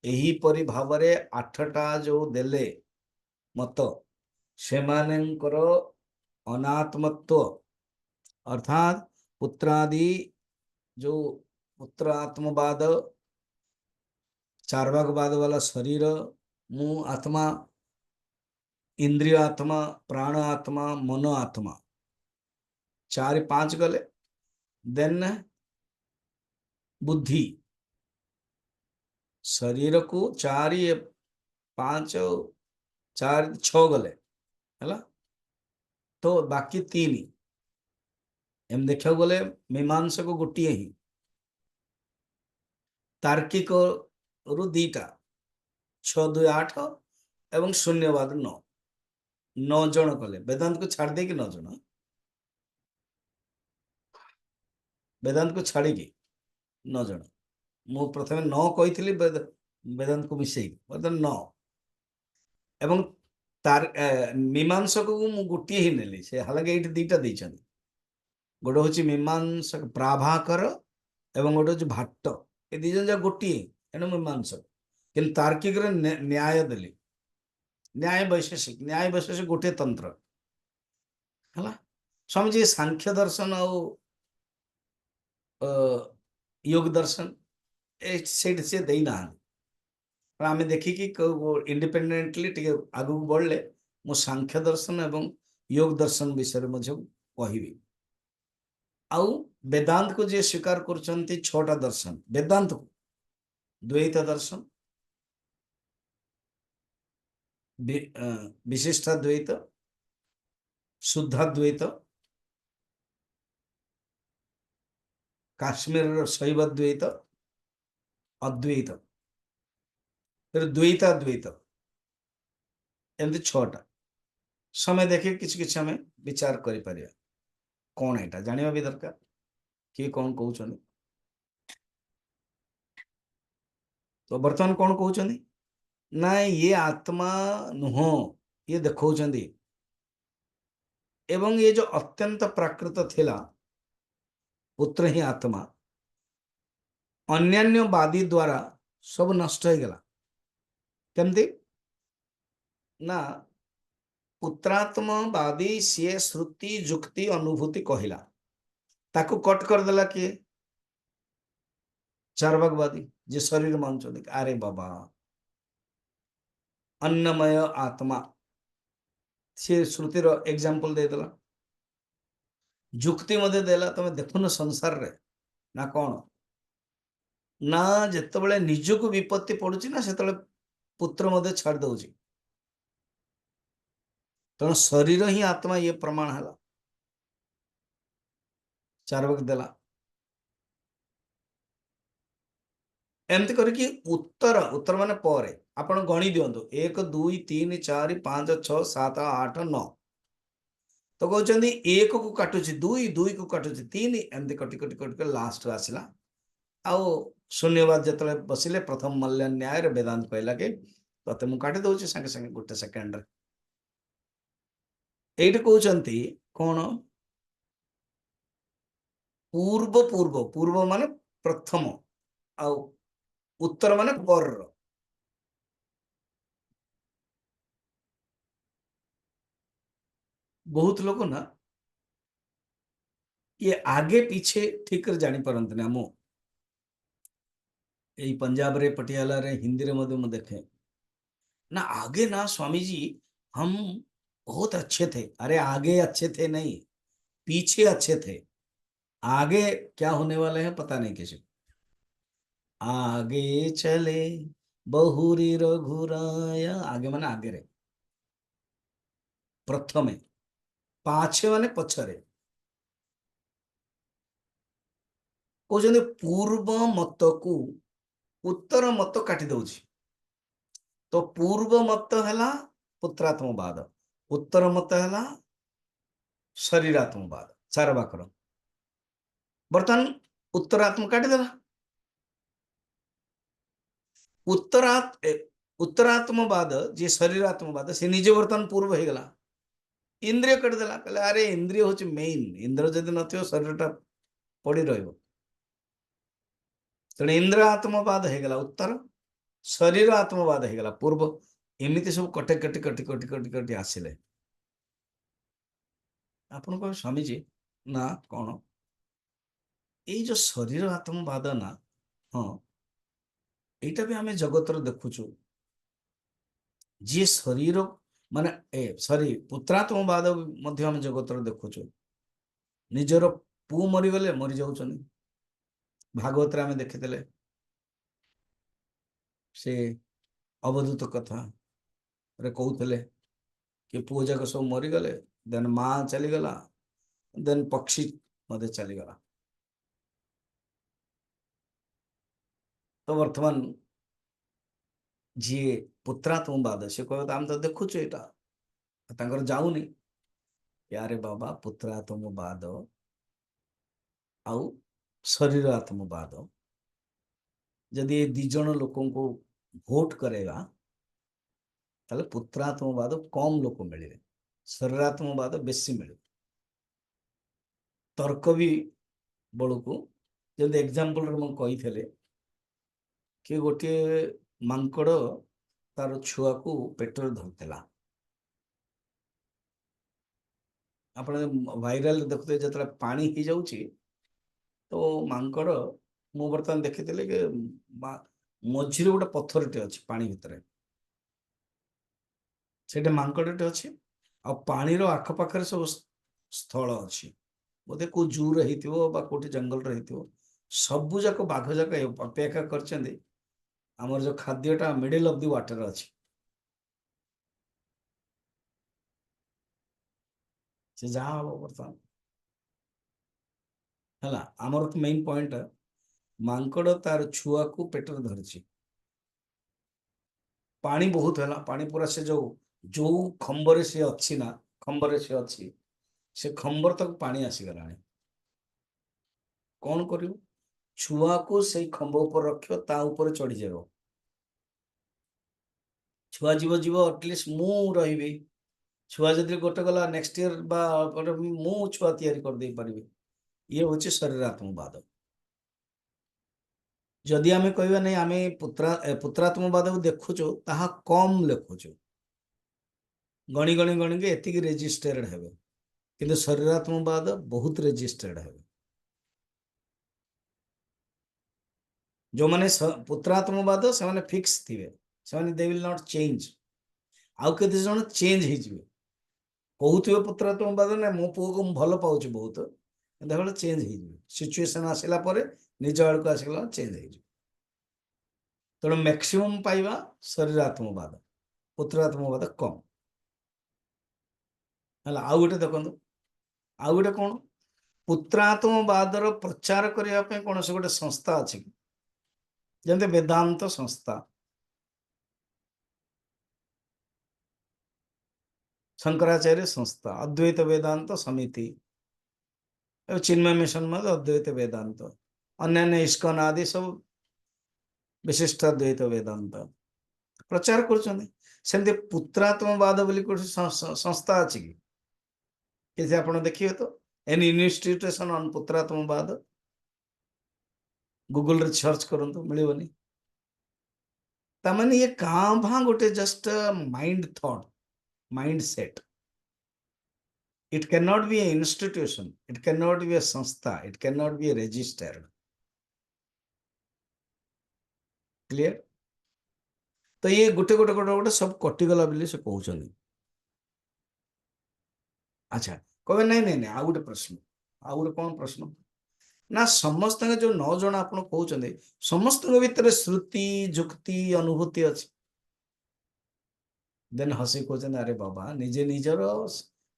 एही परि भावरे आठटा जो देले मत सेमानंकर अनात्मत्व अर्थात पुत्रादि जो पुत्र आत्मवाद चार्वाकवाद वाला शरीर मु आत्मा इंद्रिय आत्मा प्राण आत्मा मन आत्मा 4 5 गले देन बुद्धि शरीर को 4 5 4 6 गले है तो बाकी 3 एम देखा गले मीमांसा को गोटे ही तार्किक रु 2टा 6 2 8 एवं शून्यवाद 9 जन कले वेदांत को छाड़ दे कि 9 जन वेदांत को छाड़ी 9 जन मु प्रथमे 9 कही वेदांत को मिसई बर्तमान 9 एवं तार मीमांसक को मु गोटे ही नेली से हालांकि ये 2टा देछन गोटे हूँ मीमांसक प्राभाकर एवं गोटे हूँ भाट्ट ये 2 जन जा गोटे एणु मीमांसक कि तार्किक न्याय देली न्याय वैशेषिक गोटे तंत्र है स्वामीजी सांख्य दर्शन योग दर्शन से देना आम देखिकी इंडिपेंडेंटली टे आगू बढ़ले मु सांख्य दर्शन एवं योग दर्शन विषय में कहबी आउ वेदांत को जे स्वीकार कर 6टा दर्शन वेदांत को द्वैत दर्शन विशिष्टाद्वैत शुद्धाद्वैत काश्मीर शैवद्वैत अद्वैत फिर द्वैताद्वैत एमती 6टा समय देखे किसी आम विचार करें कौन एटा जानिबा भी दरकार किए कौन कहउछनी तो वर्तमान कौन कहउछनी ना ये आत्मा नुह ये देखौछंदी एवं ये जो अत्यंत प्राकृत थिला पुत्र ही आत्मा अन्यान्य वादी द्वारा सब नष्ट हो गला केमती ना पुत्रात्मवादी सी श्रुति जुक्ति अनुभूति कहला ताकू कट करदेला किए चार्वाकवादी जे शरीर मानते अरे बाबा अन्नमय आत्मा सी श्रुतिर एग्जांपल देदेला जुक्ति मध्य देला तुम देखुन संसार रे ना कौन ना जिते निजक विपत्ति पड़ुची ना से पुत्र मध्य छाड़ दउची तेणु शरीर ही आत्मा ये प्रमाण है चार्वाक देला एमती करके उत्तर उत्तर माने पर आपण गणी दियंतु 1 2 3 4 5 6 7 8 9 तो कहते 1 को काटुची 2 2 को काटुची 3 एमती कटि कटि कटि लास्ट आसला आउ शून्यवाद जिते बसिले प्रथम मल्य न्याय वेदांत कहला कि ते मुझे काटी दौर सागे सागे गोटे सेकेंड ये कहते कौन पूर्व पूर्व पूर्व माने प्रथम आ उत्तर माने पर बहुत लोग ना ये आगे पीछे ठीक कर जानी पारंतने आम यही पंजाब रे पटियाला रे हिंदी रे मध्य देखे ना आगे ना स्वामी जी हम बहुत अच्छे थे अरे आगे अच्छे थे नहीं पीछे अच्छे थे आगे क्या होने वाले हैं पता नहीं किसी आगे चले बहुरी रघुराया आगे माने आगे रे प्रथमे पाछे माने पछरे कहते पूर्व मत को उत्तर मत काटी दउछि तो पूर्व मत है पुत्रात्मवाद उत्तर मत है शरीरात्मवाद चार्वाकर बर्तमान उत्तरात्म काटिदेला उत्तरात्मवाद जे शरीरात्मवाद से निजे बर्तमान पूर्व हो गला इंद्रिय कटिदेला कहले अरे इंद्रिय हूँ मेन इंद्र जदि नथियो शरीरटा पड़ी रहिबो तेणु इंद्र आत्मवाद हेगला उत्तर शरीर आत्मवाद हेगला पूर्व एमिति सब कटे कटी कटी कटी कटी कटी आसिले आपण कह स्वामीजी ना कौन ये जो शरीर आत्मवाद ना हाँ এইটা भी आम जगतर देखुचु जी शरीर माने सॉरी पुत्रात्मवाद मध्य आम जगतर देखुचु निजर पु मरीगले मरी जाउछन भागवत आम देखिदेले से अवधूत कथा रे कहते कि पुओ जाक सब मरीगले देन माँ चलीगला देन पक्षी मध्य चलीगला तो वर्तमान जी पुत्रात्मवाद से कह आम तो देखुचे यहाँ जाऊनी यारे बाबा पुत्रात्मवाद आउ शरीर आत्मवाद जदि ये दी जन लोक भोट करेगा ताले पुत्रात्मवाद कम लोक मिले शरीरात्मवाद बेसी मिले तर्क भी बड़ू को जब एग्जांपल कही कि गोटे मांकड़ तार छुआ को पेटर धरला आप वायरल देखते जो पानी ही जाऊँगी तो मांकड़ मु बर्तमान देखी कि मझीरे गोटे पत्थरटे अच्छे पानी भितर से मांकड़टे अच्छे आ पानी आखपाखे सब स्थल अच्छी बोधे को जू रोटी जंगल हो सबू जाक बाघ जाक अपेक्षा कर आमर जो खाद्यटा मिडिल ऑफ द वाटर अच्छी से जहाँ हम बर्तमान है आमर तो मेन पॉइंट मांकड़ तार छुआ को पेटर धरची पानी बहुत है पानी पूरा से जो खंबर से अच्छी ना खंबर से अच्छी से खंबर तक पानी आसीगला कौन कर छुआ को से खंब ऊपर रख ता ऊपर चढ़ी जाव छुआ जीव जीव एटलिस्ट मु रही छुआ जदि गोटे गला नेक्स्ट ईयर मु छुआ तैयारी कर दे पारि ये हूँ शरीरात्मवाद जदि आम कह नहीं आम पुत्रात्मवाद को देखुचु ताहा कम लिखुचु गणी गणी गणी के एतिक रेजिस्टर्ड हेबे किंतु शरीरात्मवाद बहुत रेजिस्टर्ड हेबे जो माने पुत्रात्मवाद से माने फिक्स थिबे से माने दे विल नॉट चेंज आउ केते जण चेंज हे जिवे कहउथिबे पुत्रात्मवाद ना मो पुओ को भल पाउछ बहुत देखो चेंज हे जिवे सिचुएशन आसिला परे निज आड़ को आसिला चेंज हे जिवे तेणु मैक्सिमम पाइबा शरीरात्मवाद पुत्रात्मवाद कम है आउ गोटे देखो आउ गोटे कौन पुत्रात्मवाद प्रचार करने कौन से गोटे संस्था अच्छी जमते वेदांत संस्था शंकराचार्य संस्था अद्वैत वेदांत समिति चिन्मय मिशन मध्य अद्वैत वेदांत अन्य इस्कन आदि सब विशिष्ट अद्वैत वेदांत प्रचार कर पुत्रात्मवाद बोली संस्था अच्छी कि आप देखिए तो एन इन्स्टिट्यूशन ऑन पुत्रात्मवाद गूगल रे सर्च करंतु मिलबनी तमाने ये कहाँ भाँ गोटे just mind thought mind set it can not be a institution it can not be a sanstha it can not be a registered clear तो ये गोटे गोटे गोटे गोटे सब कटिगला बोली से कहउछन अच्छा कहे नहीं नहीं नहीं आउ गोटे प्रश्न आउ गोटे कौन प्रश्न ना समस्त जो 9 जन आप कहते समस्त भितर श्रुति जुक्ति अनुभूति अच्छी देन हसी कहते अरे बाबा निजे निजर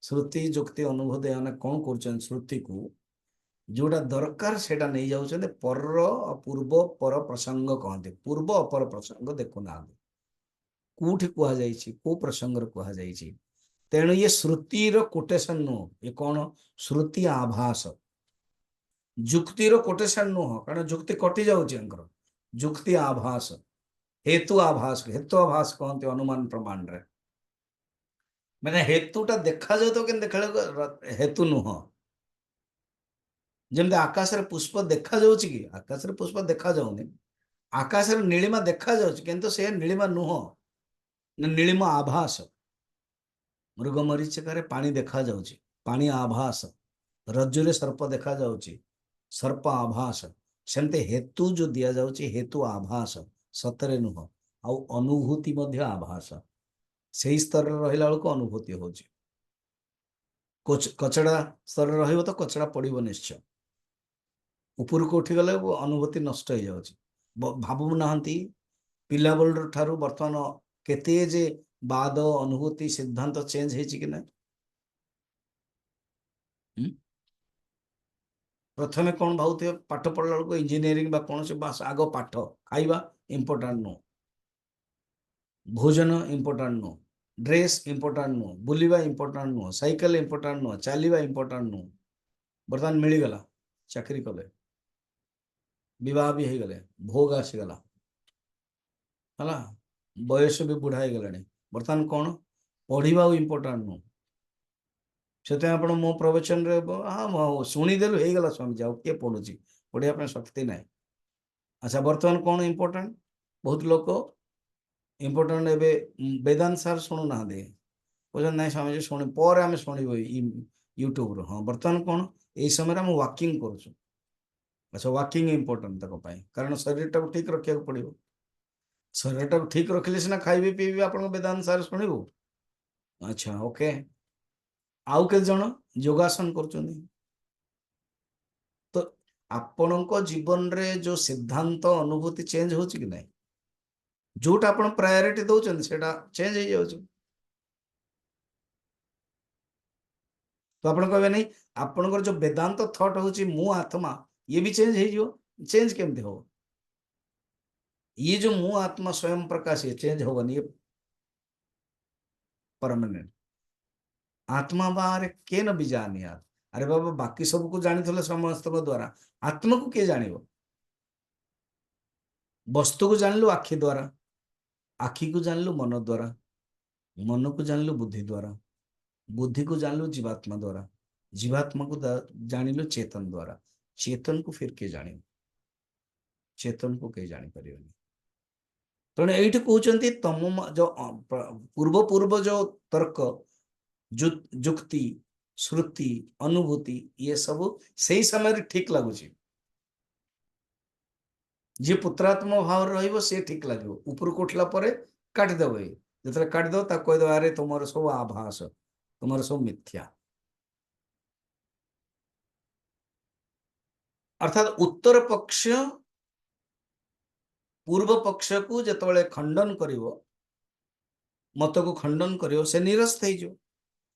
श्रुति जुक्ति अनुभूति मैंने कौन कर श्रुति को जोटा दरकार से नहीं जाऊँ पर पूर्व पर प्रसंग कहते पूर्व अपर प्रसंग देखुना कौटी कहुई कौ प्रसंग कहुई तेणु ये श्रुतिर कोटेशन नुह ये कौन श्रुति आभास जुक्तिर कोटेशन नुह कारण जुक्ति कटि जाऊँगी जुक्ति आभास हेतु आभास कहते अनुमान प्रमाण रे ମାନେ ହେତୁଟା ଦେଖାଯାଉଥିବ କିନ୍ତୁ ଦେଖିଲା ବେଳକୁ ହେତୁ ନୁହଁ। ଯେମିତି ଆକାଶରେ ପୁଷ୍ପ ଦେଖାଯାଉଛି କି? ଆକାଶରେ ପୁଷ୍ପ ଦେଖାଯାଉନି। ଆକାଶରେ ନୀଳିମା ଦେଖାଯାଉଛି କିନ୍ତୁ ସେ ନୀଳିମା ନୁହଁ, ନୀଳିମା ଆଭାସ। ମୃଗ ମରୀଚିକାରେ ପାଣି ଦେଖାଯାଉଛି, ପାଣି ଆଭାସ। ରଜ୍ଜୁରେ ସର୍ପ ଦେଖାଯାଉଛି, ସର୍ପ ଆଭାସ। ସେମିତି ହେତୁ ଯୋଉ ଦିଆଯାଉଛି ହେତୁ ଆଭାସ, ସତରେ ନୁହଁ। ଆଉ ଅନୁଭୂତି ମଧ୍ୟ ଆଭାସ। ସେଇ ସ୍ତରରେ ରହିଲା ବେଳକୁ ଅନୁଭୂତି ହଉଛି। କଚଡ଼ା ସ୍ତରରେ ରହିବ ତ କଚଡ଼ା ପଡ଼ିବ ନିଶ୍ଚୟ। ଉପରକୁ ଉଠିଗଲେ ଅନୁଭୂତି ନଷ୍ଟ ହେଇଯାଉଛି। ଭାବୁନାହାନ୍ତି ପିଲାବେଳ ଠାରୁ ବର୍ତ୍ତମାନ କେତେ ଯେ ବାଦ ଅନୁଭୂତି ସିଦ୍ଧାନ୍ତ ଚେଞ୍ଜ ହେଇଛି କି ନାହିଁ। ପ୍ରଥମେ କ'ଣ ଭାବୁଥିବେ? ପାଠ ପଢ଼ିଲା ବେଳକୁ ଇଞ୍ଜିନିୟରିଂ ବା କୌଣସି ବାସ ଆଗ ପାଠ, ଖାଇବା ଇମ୍ପୋର୍ଟାଣ୍ଟ ନୁହଁ, ଭୋଜନ ଇମ୍ପୋର୍ଟାଣ୍ଟ ନୁହଁ, ଡ୍ରେସ୍ ଇମ୍ପୋର୍ଟାଣ୍ଟ ନୁହଁ, ବୁଲିବା ଇମ୍ପୋର୍ଟାଣ୍ଟ ନୁହଁ, ସାଇକେଲ ଇମ୍ପୋର୍ଟାଣ୍ଟ ନୁହଁ, ଚାଲିବା ଇମ୍ପୋର୍ଟାଣ୍ଟ ନୁହଁ। ବର୍ତ୍ତମାନ ମିଳିଗଲା, ଚାକିରି କଲେ, ବିବାହ ବି ହେଇଗଲେ, ଭୋଗ ଆସିଗଲା, ହେଲା, ବୟସ ବି ବୁଢ଼ା ହେଇଗଲାଣି। ବର୍ତ୍ତମାନ କ'ଣ? ପଢ଼ିବା ଆଉ ଇମ୍ପୋର୍ଟାଣ୍ଟ ନୁହଁ। ସେଥିପାଇଁ ଆପଣ ମୋ ପ୍ରବଚନରେ ହଁ ଶୁଣିଦେଲୁ ହେଇଗଲା ସ୍ୱାମୀଜୀ, ଆଉ କିଏ ପଢ଼ୁଛି? ପଢ଼ିବା ପାଇଁ ଶକ୍ତି ନାହିଁ। ଆଚ୍ଛା, ବର୍ତ୍ତମାନ କ'ଣ ଇମ୍ପୋର୍ଟାଣ୍ଟ? ବହୁତ ଲୋକ ଇମ୍ପୋର୍ଟାଣ୍ଟ ଏବେ ବେଦାନ୍ତ ସାର୍ ଶୁଣୁନାହାନ୍ତି, କହୁଛନ୍ତି ନାଇଁ ସ୍ୱାମୀଜୀ ଶୁଣି ପରେ ଆମେ ଶୁଣିବୁ ୟୁଟ୍ୟୁବରୁ। ହଁ, ବର୍ତ୍ତମାନ କ'ଣ? ଏଇ ସମୟରେ ଆମେ ୱାକିଂ କରୁଛୁ। ଆଚ୍ଛା, ୱାକିଂ ଇମ୍ପୋର୍ଟାଣ୍ଟ ତାଙ୍କ ପାଇଁ, କାରଣ ଶରୀରଟାକୁ ଠିକ୍ ରଖିବାକୁ ପଡ଼ିବ। ଶରୀରଟାକୁ ଠିକ୍ ରଖିଲେ ସିନା ଖାଇବି ପିଇବି ଆପଣଙ୍କ ବେଦାନ୍ତ ସାର୍ ଶୁଣିବୁ। ଆଚ୍ଛା, ଓକେ। ଆଉ କେତେ ଜଣ ଯୋଗାସନ କରୁଛନ୍ତି। ତ ଆପଣଙ୍କ ଜୀବନରେ ଯୋଉ ସିଦ୍ଧାନ୍ତ ଅନୁଭୂତି ଚେଞ୍ଜ ହଉଛି କି ନାହିଁ? ଯୋଉଟା ଆପଣ ପ୍ରାୟୋରିଟି ଦଉଛନ୍ତି ସେଇଟା ଚେଞ୍ଜ ହେଇଯାଉଛି। ତ ଆପଣ କହିବେ ନାହିଁ ଆପଣଙ୍କର ଯୋଉ ବେଦାନ୍ତ ଥଟ୍ ହଉଛି ମୁଁ ଆତ୍ମା, ଇଏ ବି ଚେଞ୍ଜ ହେଇଯିବ। ଚେଞ୍ଜ କେମିତି ହବ? ये जो ମୁଁ ଆତ୍ମା ସ୍ୱୟଂ ପ୍ରକାଶ ଇଏ ଚେଞ୍ଜ ହବନି, ଇଏ परमानेंट। आत्मा बाहर के न भी जानियात। अरे बाबा, बाकी सबको जानी समस्त द्वारा, आत्मा को किए जानिब? वस्तु को जानलु आखि द्वारा, आखि को जानलु मन द्वारा, मन को जानलु बुद्धि द्वारा, बुद्धि को जानलु जीवात्मा द्वारा, जीवात्मा को जानिलु चेतन द्वारा, चेतन को फिर किए जानिब? चेतन को कहीं जानी परिबनी। तेणु ये कहते तुम जो पूर्व पूर्व जो तर्क, जुक्ति, श्रुति, अनुभूति, ये सब से समय ठीक लगुच। जी पुत्रात्म भाव रही सी ठीक लगे। ऊपर को उठला काटिदेव, जो काटिदेव कहीदेव अरे तुम सब आभास, तुम सब मिथ्या। अर्थात उत्तर पक्ष पूर्व पक्ष को जिते खंडन कर, मत को खंडन कर, से निरस्त हो।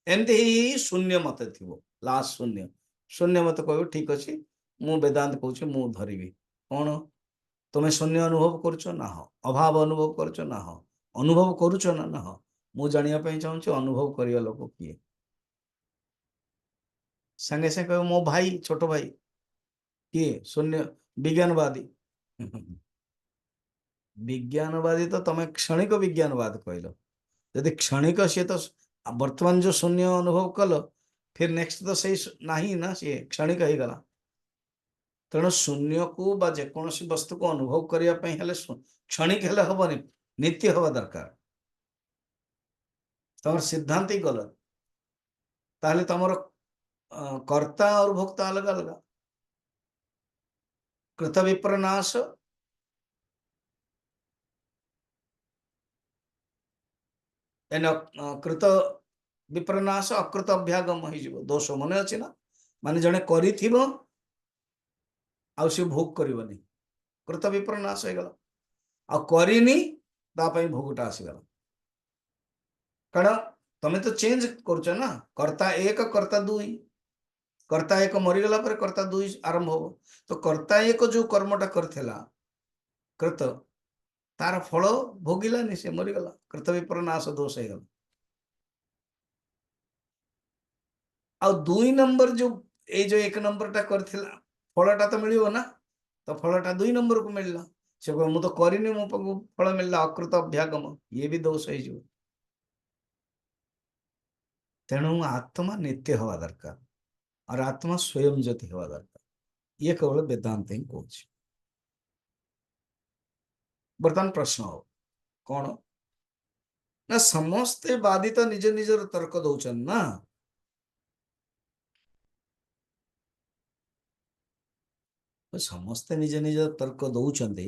एमती ही शून्य मत थी, लास्ट शून्य, शून्य मत कह ठीक अच्छे मु वेदांत कहूँ मु धरबी कौन? तुम्हें शून्य अनुभव करुच ना? अभाव अनुभव करुच ना? अनुभव करुच ना? मु जानापी चाहूँ अनुभव करने लोक किए? संगे संगे कह मो भाई, छोट भाई किए? शून्य विज्ञानवादी। विज्ञानवादी तो तुम्हें क्षणिक विज्ञानवाद कहल। यदि क्षणिक सी तो वर्तमान जो शून्य अनुभव कल, फिर नेक्स्ट तो सही नहीं ना, सी क्षणिक हो गला। तेणु शून्य को बा जेकोसी वस्तु को अनुभव करने क्षणिक हेले हबनी, नित्य हवा दरकार। तुम सिद्धांत ही गलत, ताहले तुमर कर्ता और भोक्ता अलग अलग। कृत विप्रनाश कृत विप्रनाश अकृत अभ्यागम हो दोष मन अच्छी ना? माने जड़े कर भोग करनी, कृत विप्रनाश हो गला। आनी भोगटा आसीगला, कारण तुम्हें तो चेंज करुच ना। कर्ता एक, कर्ता दुई, कर्ता एक मरीगला पर कर्ता दुई आरंभ हो। तो कर्ता एक जो कर्मटा करथिला कृत, तार फल भोगिलानी, से मरीगला, कृत विप्रनाश दोष हो गला। आ दुई नंबर जो एक नंबरटा करथिला फलटा तो मिलियो ना, तो फलटा दुई नंबर को मिलला। से कह मु तो करनी, मो पाखु फल मिलला, अकृत अभ्यागम, ये भी दोष हो। ତେଣୁ ଆତ୍ମା ନିତ୍ୟ ହେବା ଦରକାର और आत्मा स्वयं ज्योति ହେବା ଦରକାର। ये केवल वेदांत ହିଁ କହୁଛି। ବର୍ତ୍ତମାନ ପ୍ରଶ୍ନ ହବ କଣ ନା ସମସ୍ତେ ବାଦୀ ତ ନିଜ ନିଜର ତର୍କ ଦଉଛନ୍ତି ନା। ସମସ୍ତେ ନିଜ ନିଜ ତର୍କ ଦଉଛନ୍ତି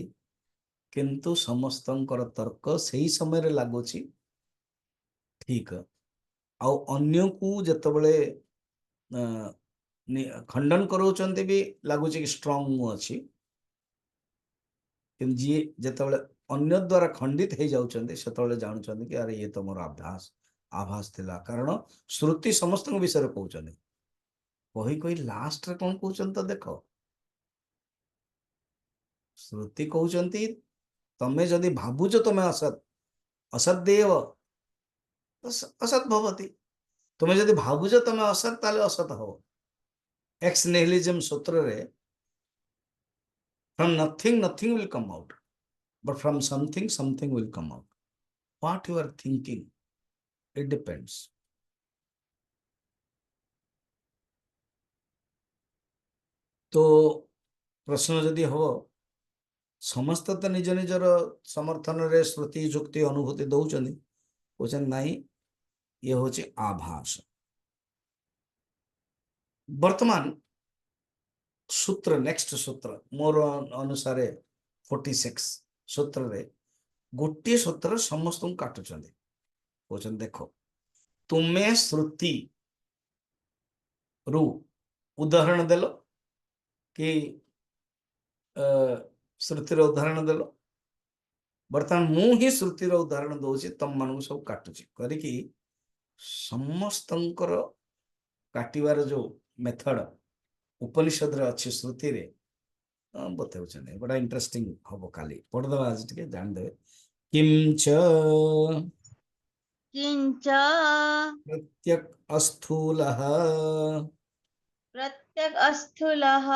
କିନ୍ତୁ ସମସ୍ତଙ୍କର ତର୍କ ସେଇ ସମୟରେ ଲାଗୁଛି ଠିକ ଆଉ ଅନ୍ୟକୁ ଯେତେବେଳେ ଖଣ୍ଡନ କରାଉଛନ୍ତି ବି ଲାଗୁଛି କି ଷ୍ଟ୍ରଙ୍ଗ ମୁଁ ଅଛି କିନ୍ତୁ ଯିଏ ଯେତେବେଳେ ଅନ୍ୟ ଦ୍ୱାରା ଖଣ୍ଡିତ ହେଇଯାଉଛନ୍ତି ସେତେବେଳେ ଜାଣୁଛନ୍ତି କି ଆରେ ଇଏ ତ ମୋର ଆଭାସ ଥିଲା କାରଣ ଶ୍ରୁତି ସମସ୍ତଙ୍କ ବିଷୟରେ କହୁଛନ୍ତି କହି କହି ଲାଷ୍ଟରେ କଣ କହୁଛନ୍ତି ତ ଦେଖ ଶ୍ରୁତି କହୁଛନ୍ତି ତମେ ଯଦି ଭାବୁଛ ତମେ ଅସତ୍ ଦେବ ଅସତ୍ ଭବତି ତୁମେ ଯଦି ଭାବୁଛ ତମେ ଅସତ୍ ତାହେଲେ ଅସତ୍ ହବ। ଏକ୍ସ ନିହିଲିଜମ ସୂତ୍ରରେ from nothing will come out but from something will come out. What you are thinking, it depends. तो प्रश्न जदि हो समस्त तो निज निजर समर्थन रे श्रुति जुक्ति अनुभूति दौरान कौन नाई ये हूँ आभास। वर्तमान सूत्र नेक्स्ट सूत्र मोर अनुसार 46 सूत्र रे गोटे सूत्र समस्त काटुं कौन देख तुम्हें श्रुति रु उदाहरण देल कि श्रुतिर उदाहरण देल बर्तमान मु ही श्रुतिर उदाहरण दौची तुम मान सब काटुची करी समस्त काटिबार जो मेथड उपनिषद रे अच्छी श्रुति रे बताऊँ बड़ा इंटरेस्टिंग हम काली पढ़दे आज टे जानदे किंच किंच प्रत्यक अस्थूलः प्रत्यक अस्थूलः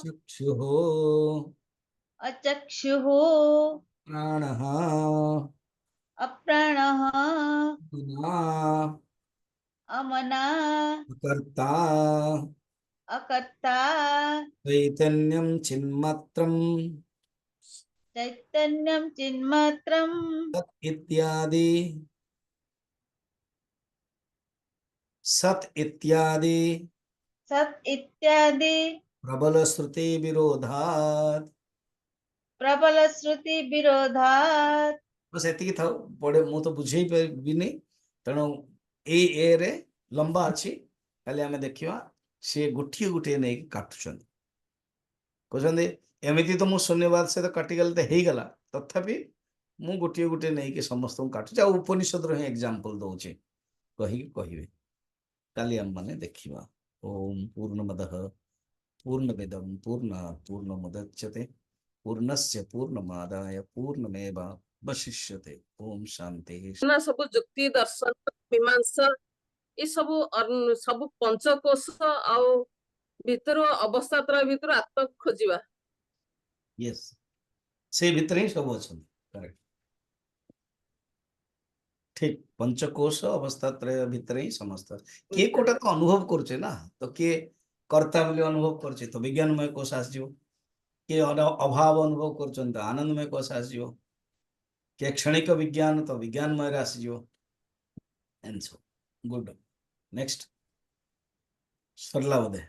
चक्षुः अचक्षुः प्राणः अप्राणः मना अमना कर्ता अकर्ता चैतन्यं चिन्मात्रं चैतन्यं चिन्मात्रं सत् इत्यादि सत् इत्यादि सत् इत्यादि प्रबल श्रुति विरोधात् प्रबल श्रुति विरोधात् बस एति था पड़े मु तो बुझे पारिबिनी तेणु ए रे लंबा अच्छी खाली आम देखा सी गोटे गोटे नहीं काटुंट कहते एमती तो मु शून्यवाद से तो काटिगले तो हो गला तथापि मु गोटे गोटे नहीं समस्त काटुचे आ उपनिषद रो एग्जांपल दौचे कहे काली आम मैंने देखा ओम पूर्णमदः पूर्णमिदं पूर्णात् पूर्णमुदच्यते पूर्णस्य पूर्णमादाय पूर्णमेवावशिष्यते ओम शांति। ना सब जुक्ति दर्शन मीमांसा ये सब सब पंचकोश आउ भीतर अवस्था भीतर आत्मा खोजिबा यस से भीतर ही सब अच्छा करेक्ट ठीक पंचकोश अवस्था त्रय भीतर ही समस्त किए कोटा तो अनुभव करछे ना तो किए कर्ता बोली अनुभव करछे तो विज्ञानमय कोश आसजिवो किए अभाव अनुभव करछन तो आनंदमय कोश आसजिवो किए क्षणिक विज्ञान तो विज्ञानमय आसजिवो and so good next Sarla Bodhe.